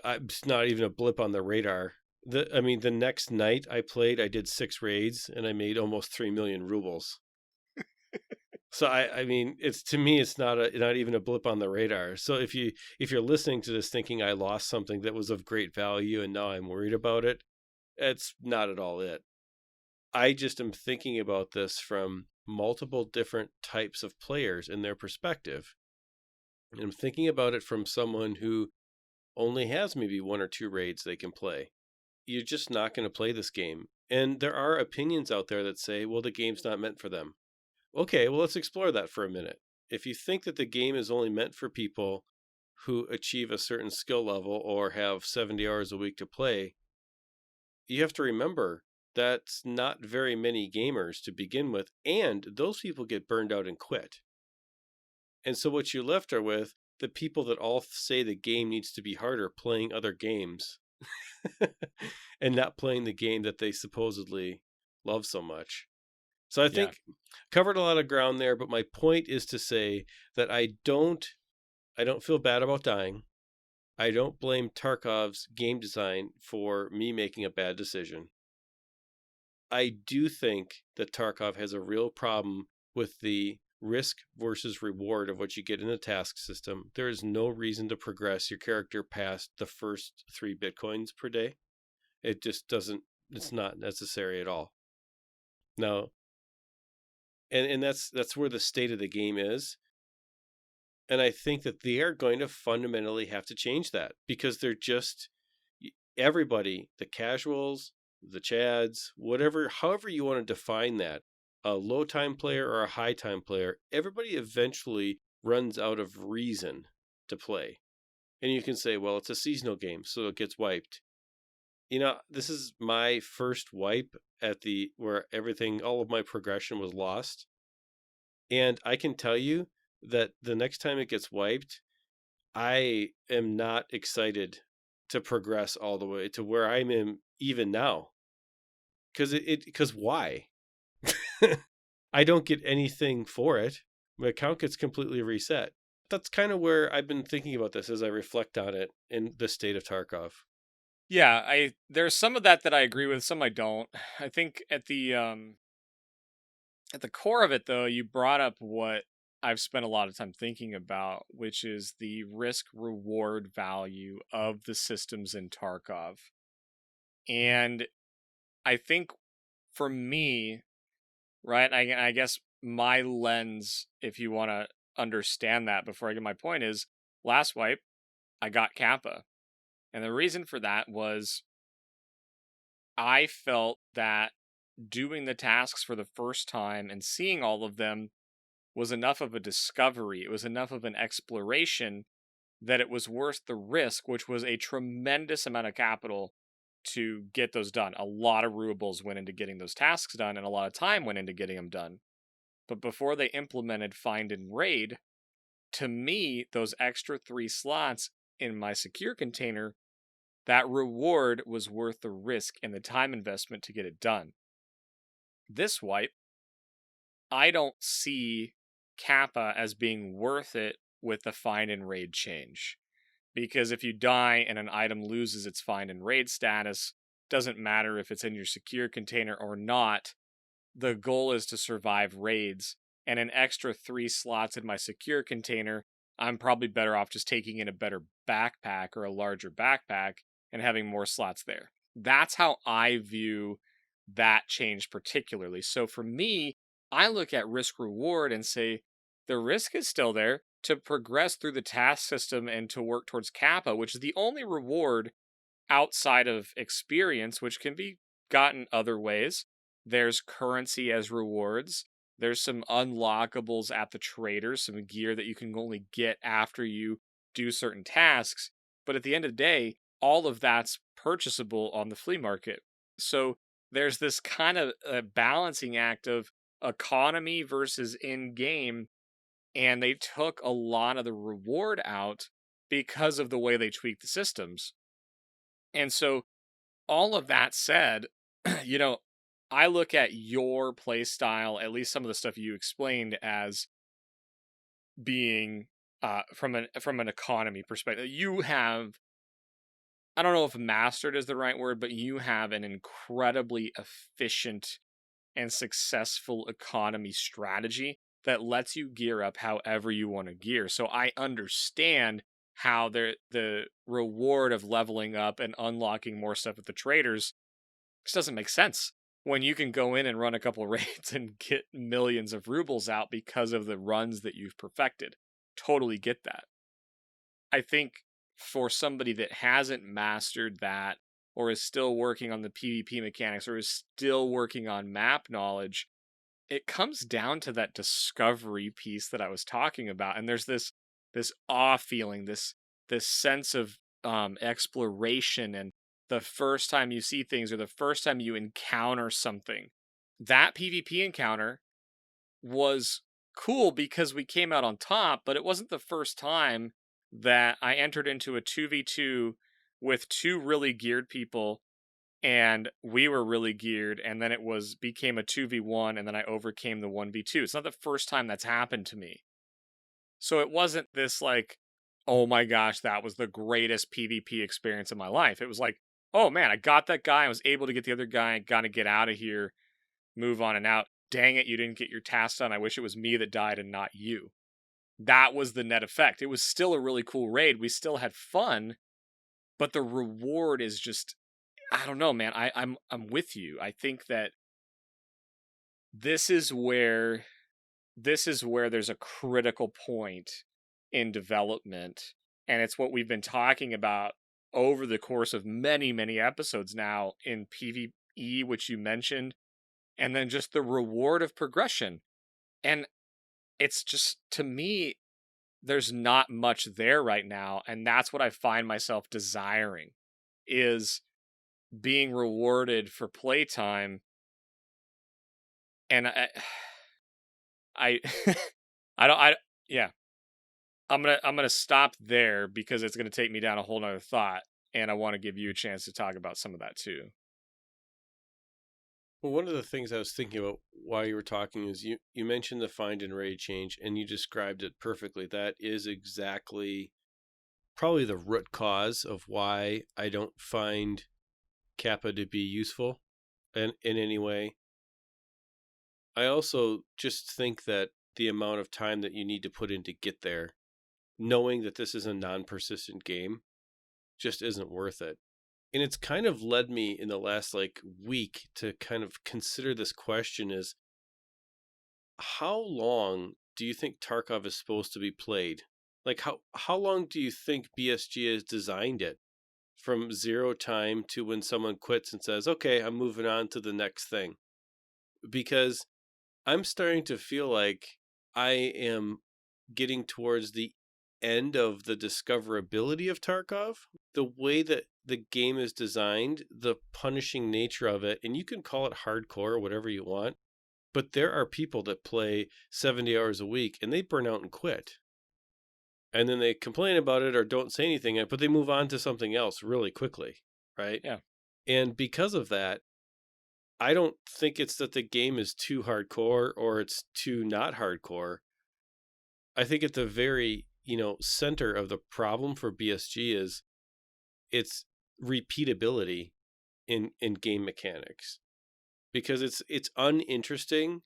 S2: it's not even a blip on the radar. The next night I played, I did 6 raids and I made almost 3 million rubles. So I mean, it's, to me, it's not even a blip on the radar. So if you're listening to this thinking I lost something that was of great value and now I'm worried about it, it's not at all it. I just am thinking about this from multiple different types of players and their perspective. And I'm thinking about it from someone who only has maybe 1 or 2 raids they can play. You're just not going to play this game. And there are opinions out there that say, well, the game's not meant for them. Okay, well, let's explore that for a minute. If you think that the game is only meant for people who achieve a certain skill level or have 70 hours a week to play, you have to remember that's not very many gamers to begin with, and those people get burned out and quit. And so what you left are with the people that all say the game needs to be harder playing other games and not playing the game that they supposedly love so much. So I think covered a lot of ground there, but my point is to say that I don't feel bad about dying. I don't blame Tarkov's game design for me making a bad decision. I do think that Tarkov has a real problem with the risk versus reward of what you get in the task system. There is no reason to progress your character past the first 3 Bitcoins per day. It just doesn't, it's not necessary at all. Now, and that's where the state of the game is. And I think that they are going to fundamentally have to change that, because they're just, everybody, the casuals, the chads, whatever, however you want to define that, a low time player or a high time player, everybody eventually runs out of reason to play. And you can say, well, it's a seasonal game, so it gets wiped. This is my first wipe where all of my progression was lost. And I can tell you that the next time it gets wiped, I am not excited to progress all the way to where I'm in even now. Because why? I don't get anything for it. My account gets completely reset. That's kind of where I've been thinking about this as I reflect on it in the state of Tarkov.
S1: Yeah, there's some of that I agree with, some I don't. I think at the core of it, though, you brought up what I've spent a lot of time thinking about, which is the risk reward value of the systems in Tarkov. And I think for me, right, I guess my lens, if you want to understand that before I get my point, is last wipe, I got Kappa. And the reason for that was I felt that doing the tasks for the first time and seeing all of them was enough of a discovery. It was enough of an exploration that it was worth the risk, which was a tremendous amount of capital to get those done. A lot of rubles went into getting those tasks done, and a lot of time went into getting them done. But before they implemented Find and Raid, to me, those extra 3 slots in my secure container, that reward was worth the risk and the time investment to get it done. This wipe, I don't see Kappa as being worth it with the Find and Raid change. Because if you die and an item loses its Find and Raid status, doesn't matter if it's in your secure container or not, the goal is to survive raids, and an extra 3 slots in my secure container, I'm probably better off just taking in a better backpack or a larger backpack and having more slots there. That's how I view that change particularly. So for me, I look at risk reward and say the risk is still there to progress through the task system and to work towards Kappa, which is the only reward outside of experience, which can be gotten other ways. There's currency as rewards. There's some unlockables at the traders, some gear that you can only get after you do certain tasks. But at the end of the day, all of that's purchasable on the flea market. So there's this kind of balancing act of economy versus in-game, and they took a lot of the reward out because of the way they tweaked the systems. And so all of that said, I look at your play style, at least some of the stuff you explained, as being from an economy perspective. You have, I don't know if mastered is the right word, but you have an incredibly efficient and successful economy strategy that lets you gear up however you want to gear. So I understand how the reward of leveling up and unlocking more stuff with the traders just doesn't make sense when you can go in and run a couple raids and get millions of rubles out because of the runs that you've perfected. Totally get that. I think for somebody that hasn't mastered that, or is still working on the PvP mechanics, or is still working on map knowledge, it comes down to that discovery piece that I was talking about. And there's this awe feeling, this sense of exploration, and the first time you see things or the first time you encounter something. That PvP encounter was cool because we came out on top, but it wasn't the first time that I entered into a 2v2 with two really geared people, and we were really geared, and then became a 2v1, and then I overcame the 1v2. It's not the first time that's happened to me. So it wasn't this like, oh my gosh, that was the greatest PvP experience of my life. It was like, oh man, I got that guy, I was able to get the other guy, I gotta get out of here, move on and out. Dang it, you didn't get your task done. I wish it was me that died and not you. That was the net effect. It was still a really cool raid. We still had fun, but the reward is just, I don't know, man. I'm with you. I think that this is where there's a critical point in development, and it's what we've been talking about over the course of many, many episodes now in PvE, which you mentioned, and then just the reward of progression. And it's just, to me, there's not much there right now, and that's what I find myself desiring, is being rewarded for playtime. And I yeah, I'm gonna stop there because it's gonna take me down a whole nother thought, and I want to give you a chance to talk about some of that too.
S2: Well, one of the things I was thinking about while you were talking is you mentioned the find and raid change, and you described it perfectly. That is exactly probably the root cause of why I don't find Kappa to be useful in any way. I also just think that the amount of time that you need to put in to get there, knowing that this is a non-persistent game, just isn't worth it. And it's kind of led me in the last week to kind of consider this question: is how long do you think Tarkov is supposed to be played? Like how long do you think BSG has designed it, from 0 time to when someone quits and says, okay, I'm moving on to the next thing? Because I'm starting to feel like I am getting towards the end of the discoverability of Tarkov. The way that the game is designed, the punishing nature of it, and you can call it hardcore or whatever you want, but there are people that play 70 hours a week and they burn out and quit. And then they complain about it or don't say anything, but they move on to something else really quickly, right?
S1: Yeah.
S2: And because of that, I don't think it's that the game is too hardcore or it's too not hardcore. I think at the very, center of the problem for BSG is its repeatability in game mechanics. Because it's uninteresting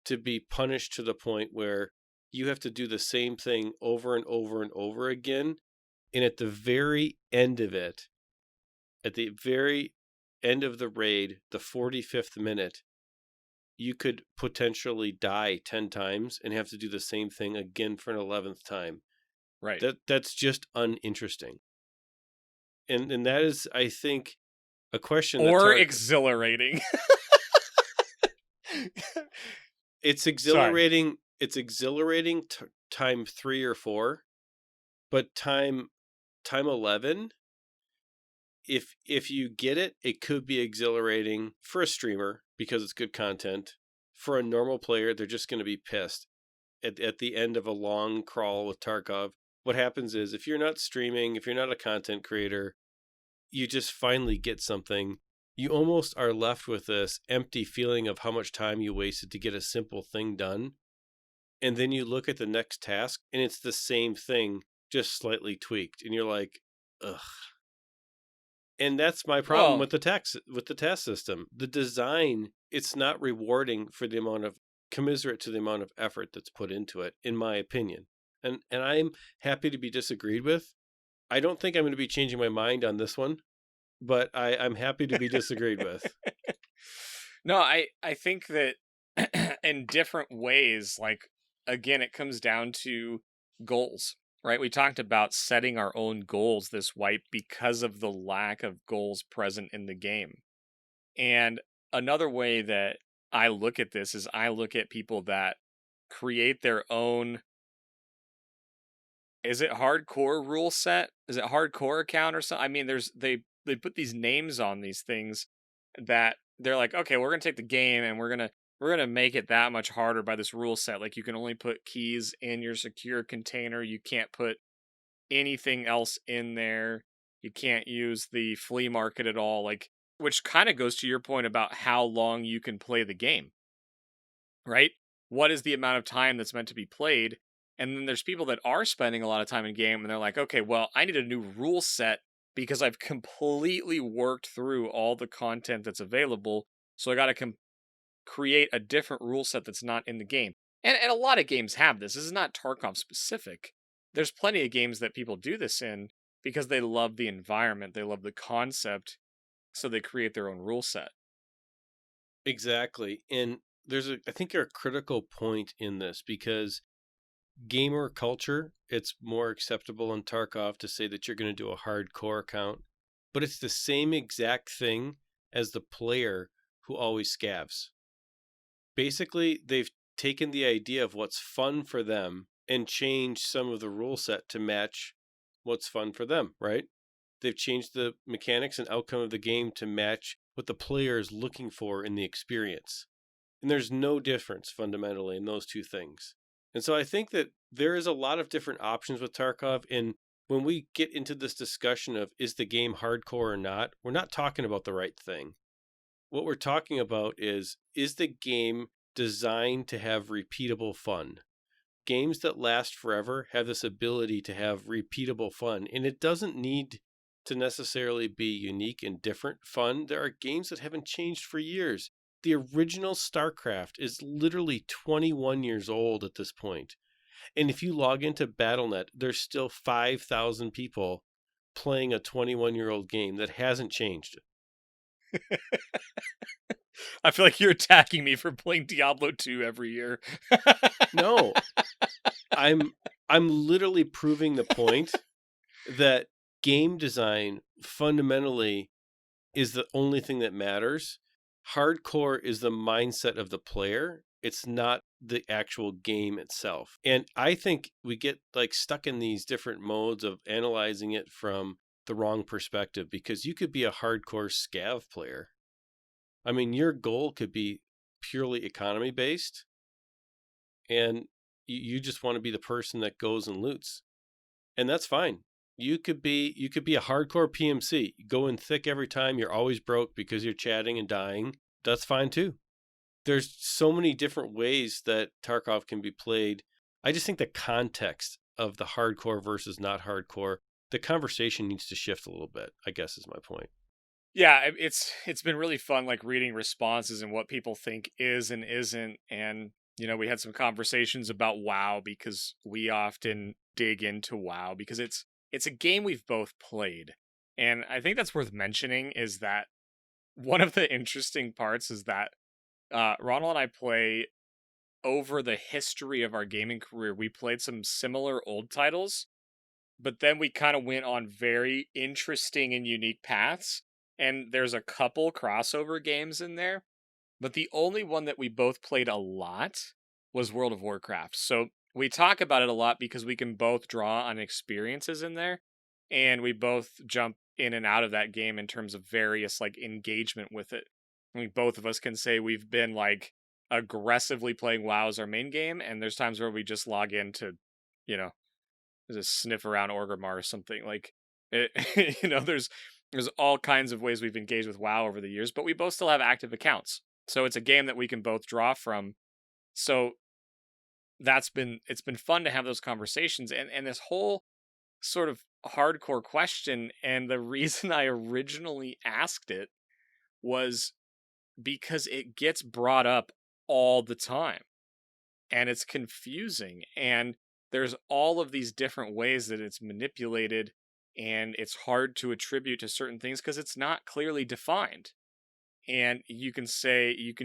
S2: to be punished to the point where you have to do the same thing over and over and over again. And at the very end of it, at the very end of the raid, the 45th minute, you could potentially die 10 times and have to do the same thing again for an 11th time.
S1: Right.
S2: That's just uninteresting. And that is, I think, a question.
S1: Or exhilarating.
S2: It's exhilarating. Sorry. It's exhilarating time 3 or 4, but time 11, if you get it, it could be exhilarating for a streamer because it's good content. For a normal player, they're just going to be pissed at the end of a long crawl with Tarkov. What happens is, if you're not streaming, if you're not a content creator, you just finally get something you almost are left with this empty feeling of how much time you wasted to get a simple thing done. And then you look at the next task and it's the same thing, just slightly tweaked. And you're like, ugh. And that's my problem
S1: Well,
S2: with the task system. The design, it's not rewarding for the amount of commiserate to the amount of effort that's put into it, in my opinion. And I'm happy to be disagreed with. I don't think I'm going to be changing my mind on this one, but I'm happy to be disagreed with.
S1: no, I think that in different ways, like, again, it comes down to goals, right? We talked about setting our own goals this wipe because of the lack of goals present in the game. And another way that I look at this is I look at people that create their own, is it hardcore rule set? Is it hardcore account or something? I mean, they put these names on these things that they're like, okay, we're gonna take the game and we're gonna make it that much harder by this rule set. Like, you can only put keys in your secure container. You can't put anything else in there. You can't use the flea market at all. Like, which kind of goes to your point about how long you can play the game, right? What is the amount of time that's meant to be played? And then there's people that are spending a lot of time in game and they're like, okay, well, I need a new rule set because I've completely worked through all the content that's available. So I got to create a different rule set that's not in the game. And a lot of games have this. This is not Tarkov specific. There's plenty of games that people do this in because they love the environment, they love the concept, so they create their own rule set.
S2: Exactly. And I think a critical point in this, because gamer culture, it's more acceptable in Tarkov to say that you're going to do a hardcore account, but it's the same exact thing as the player who always scavs. Basically, they've taken the idea of what's fun for them and changed some of the rule set to match what's fun for them, right? They've changed the mechanics and outcome of the game to match what the player is looking for in the experience. And there's no difference fundamentally in those two things. And so I think that there is a lot of different options with Tarkov. And when we get into this discussion of is the game hardcore or not, we're not talking about the right thing. What we're talking about is the game designed to have repeatable fun? Games that last forever have this ability to have repeatable fun, and it doesn't need to necessarily be unique and different fun. There are games that haven't changed for years. The original StarCraft is literally 21 years old at this point. And if you log into BattleNet, there's still 5,000 people playing a 21-year-old game that hasn't changed.
S1: I feel like you're attacking me for playing Diablo 2 every year.
S2: No. I'm literally proving the point that game design fundamentally is the only thing that matters. Hardcore is the mindset of the player. It's not the actual game itself. And I think we get like stuck in these different modes of analyzing it from the wrong perspective, because you could be a hardcore SCAV player. I mean, your goal could be purely economy based, and you just want to be the person that goes and loots. And that's fine. You could be a hardcore PMC. You go in thick every time, you're always broke because you're chatting and dying. That's fine too. There's so many different ways that Tarkov can be played. I just think the context of the hardcore versus not hardcore, the conversation needs to shift a little bit, I guess is my point.
S1: Yeah, it's been really fun, like, reading responses and what people think is and isn't. And we had some conversations about WoW because we often dig into WoW because it's a game we've both played. And I think that's worth mentioning is that one of the interesting parts is that Ronald and I play over the history of our gaming career. We played some similar old titles, but then we kind of went on very interesting and unique paths. And there's a couple crossover games in there, but the only one that we both played a lot was World of Warcraft. So we talk about it a lot because we can both draw on experiences in there, and we both jump in and out of that game in terms of various like engagement with it. I mean, both of us can say we've been like aggressively playing WoW as our main game, and there's times where we just log in to, you know, just sniff around Orgrimmar or something. Like, it, there's There's all kinds of ways we've engaged with WoW over the years, but we both still have active accounts. So it's a game that we can both draw from. So it's been fun to have those conversations, and this whole sort of hardcore question, and the reason I originally asked it was because it gets brought up all the time, and it's confusing, and there's all of these different ways that it's manipulated, and it's hard to attribute to certain things because it's not clearly defined. And you can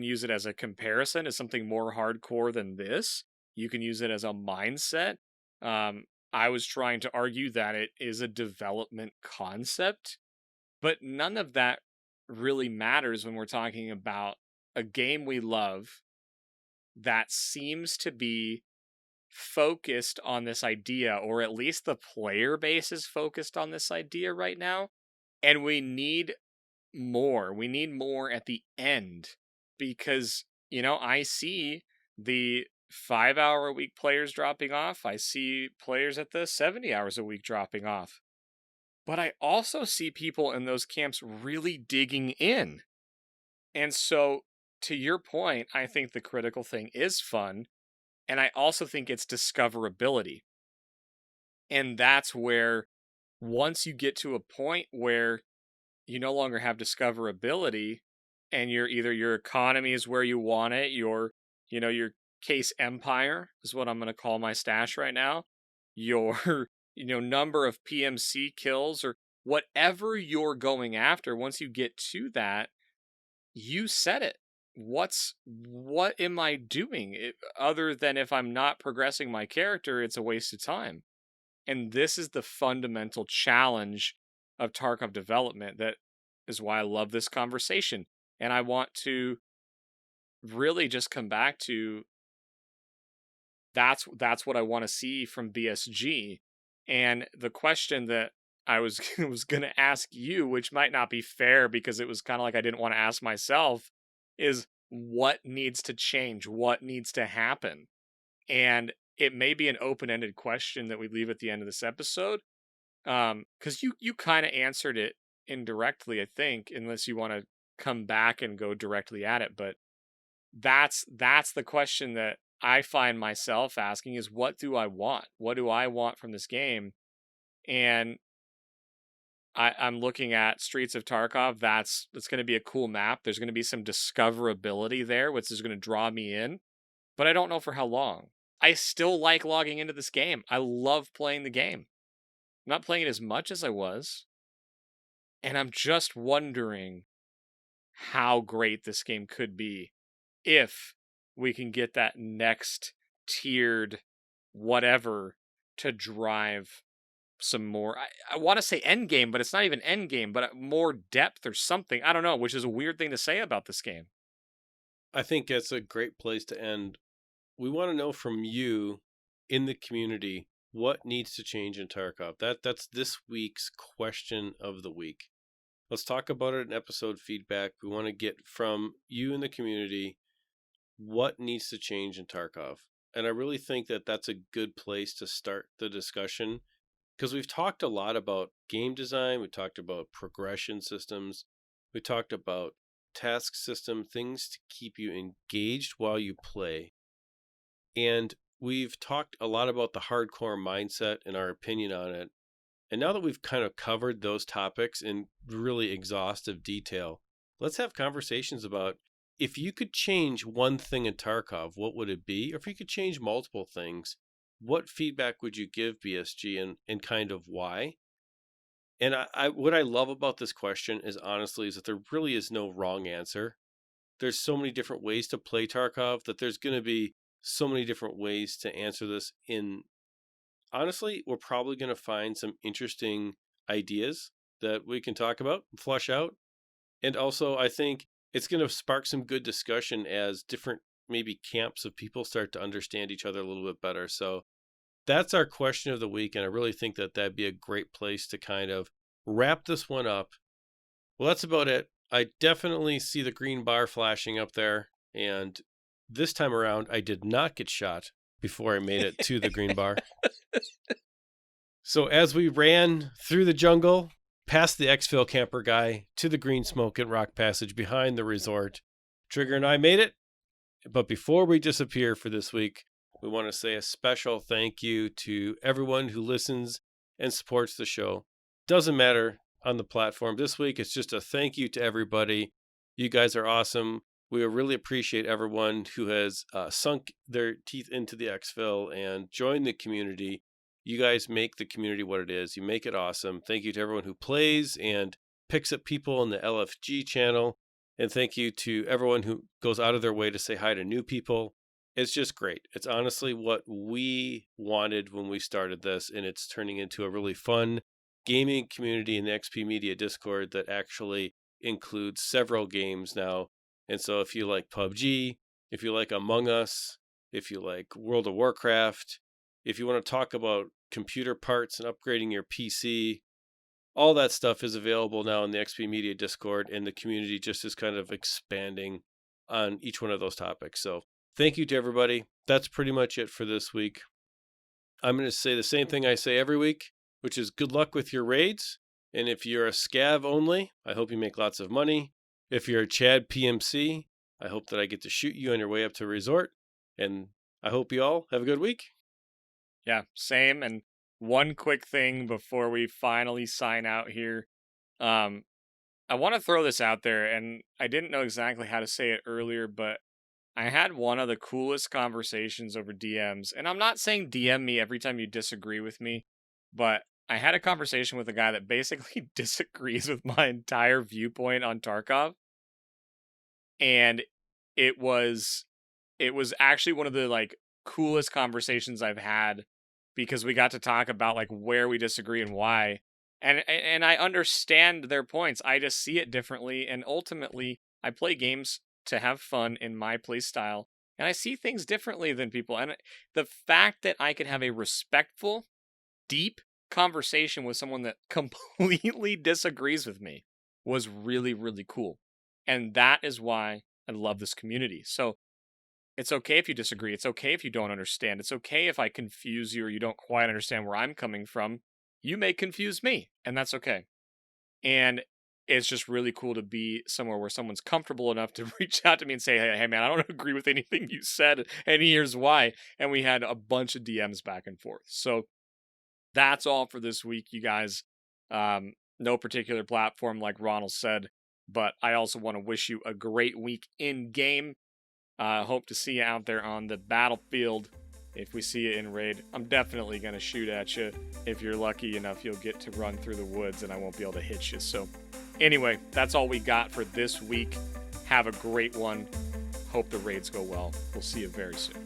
S1: use it as a comparison as something more hardcore than this. You can use it as a mindset. I was trying to argue that it is a development concept, but none of that really matters when we're talking about a game we love that seems to be focused on this idea, or at least the player base is focused on this idea right now. And we need more. We need more at the end because, I see the 5-hour a week players dropping off. I see players at the 70 hours a week dropping off. But I also see people in those camps really digging in. And so, to your point, I think the critical thing is fun. And I also think it's discoverability. And that's where, once you get to a point where you no longer have discoverability, and your economy is where you want it, your case empire is what I'm going to call my stash right now, your number of PMC kills, or whatever you're going after, once you get to that, you said it. What am I doing? Other than, if I'm not progressing my character, it's a waste of time. And this is the fundamental challenge of Tarkov development. That is why I love this conversation. And I want to really just come back to that's what I want to see from BSG. And the question that I was going to ask you, which might not be fair because it was kind of like I didn't want to ask myself, is what needs to change? What needs to happen? And it may be an open-ended question that we leave at the end of this episode, because you kind of answered it indirectly, I think, unless you want to come back and go directly at it. But that's the question that I find myself asking, is what do I want? What do I want from this game? And I'm looking at Streets of Tarkov. That's going to be a cool map. There's going to be some discoverability there, which is going to draw me in. But I don't know for how long. I still like logging into this game. I love playing the game. I'm not playing it as much as I was. And I'm just wondering how great this game could be if we can get that next tiered whatever to drive some more. I want to say end game, but it's not even end game, but more depth or something. I don't know, which is a weird thing to say about this game.
S2: I think that's a great place to end. We want to know from you in the community what needs to change in Tarkov. That's this week's question of the week. Let's talk about it in episode feedback. We want to get from you in the community what needs to change in Tarkov. And I really think that that's a good place to start the discussion, because we've talked a lot about game design. We talked about progression systems. We talked about task system, things to keep you engaged while you play. And we've talked a lot about the hardcore mindset and our opinion on it. And now that we've kind of covered those topics in really exhaustive detail, let's have conversations about, if you could change one thing in Tarkov, what would it be? Or if you could change multiple things, what feedback would you give BSG, and kind of why? And what I love about this question is, honestly, is that there really is no wrong answer. There's so many different ways to play Tarkov that there's going to be so many different ways to answer this. Honestly, we're probably going to find some interesting ideas that we can talk about, flush out. And also, I think it's going to spark some good discussion as different maybe camps of people start to understand each other a little bit better. So that's our question of the week. And I really think that that'd be a great place to kind of wrap this one up. Well, that's about it. I definitely see the green bar flashing up there. And this time around, I did not get shot before I made it to the green bar. So as we ran through the jungle, past the Exfil camper guy to the green smoke and rock passage behind the resort. Trigger and I made it. But before we disappear for this week, we want to say a special thank you to everyone who listens and supports the show. Doesn't matter on the platform. This week, it's just a thank you to everybody. You guys are awesome. We really appreciate everyone who has sunk their teeth into the Exfil and joined the community. You guys make the community what it is. You make it awesome. Thank you to everyone who plays and picks up people on the LFG channel. And thank you to everyone who goes out of their way to say hi to new people. It's just great. It's honestly what we wanted when we started this, and it's turning into a really fun gaming community in the XP Media Discord that actually includes several games now. And so if you like PUBG, if you like Among Us, if you like World of Warcraft, if you want to talk about computer parts and upgrading your PC, all that stuff is available now in the XP Media Discord, and the community just is kind of expanding on each one of those topics. So thank you to everybody. That's pretty much it for this week. I'm going to say the same thing I say every week, which is good luck with your raids. And if you're a SCAV only, I hope you make lots of money. If you're a Chad PMC, I hope that I get to shoot you on your way up to resort. And I hope you all have a good week.
S1: Yeah, same. And one quick thing before we finally sign out here. I want to throw this out there, and I didn't know exactly how to say it earlier, but I had one of the coolest conversations over DMs. And I'm not saying DM me every time you disagree with me, but I had a conversation with a guy that basically disagrees with my entire viewpoint on Tarkov. And it was actually one of the coolest conversations I've had, because we got to talk about where we disagree and why. And I understand their points. I just see it differently. And ultimately, I play games to have fun in my play style. And I see things differently than people. And the fact that I could have a respectful, deep conversation with someone that completely disagrees with me was really, really cool. And that is why I love this community. So it's okay if you disagree. It's okay if you don't understand. It's okay if I confuse you or you don't quite understand where I'm coming from. You may confuse me, and that's okay. And it's just really cool to be somewhere where someone's comfortable enough to reach out to me and say, hey man, I don't agree with anything you said, and here's why. And we had a bunch of DMs back and forth. So that's all for this week, you guys. No particular platform, like Ronal said, but I also want to wish you a great week in game. Hope to see you out there on the battlefield. If we see you in raid, I'm definitely going to shoot at you. If you're lucky enough, you'll get to run through the woods and I won't be able to hit you. So anyway, that's all we got for this week. Have a great one. Hope the raids go well. We'll see you very soon.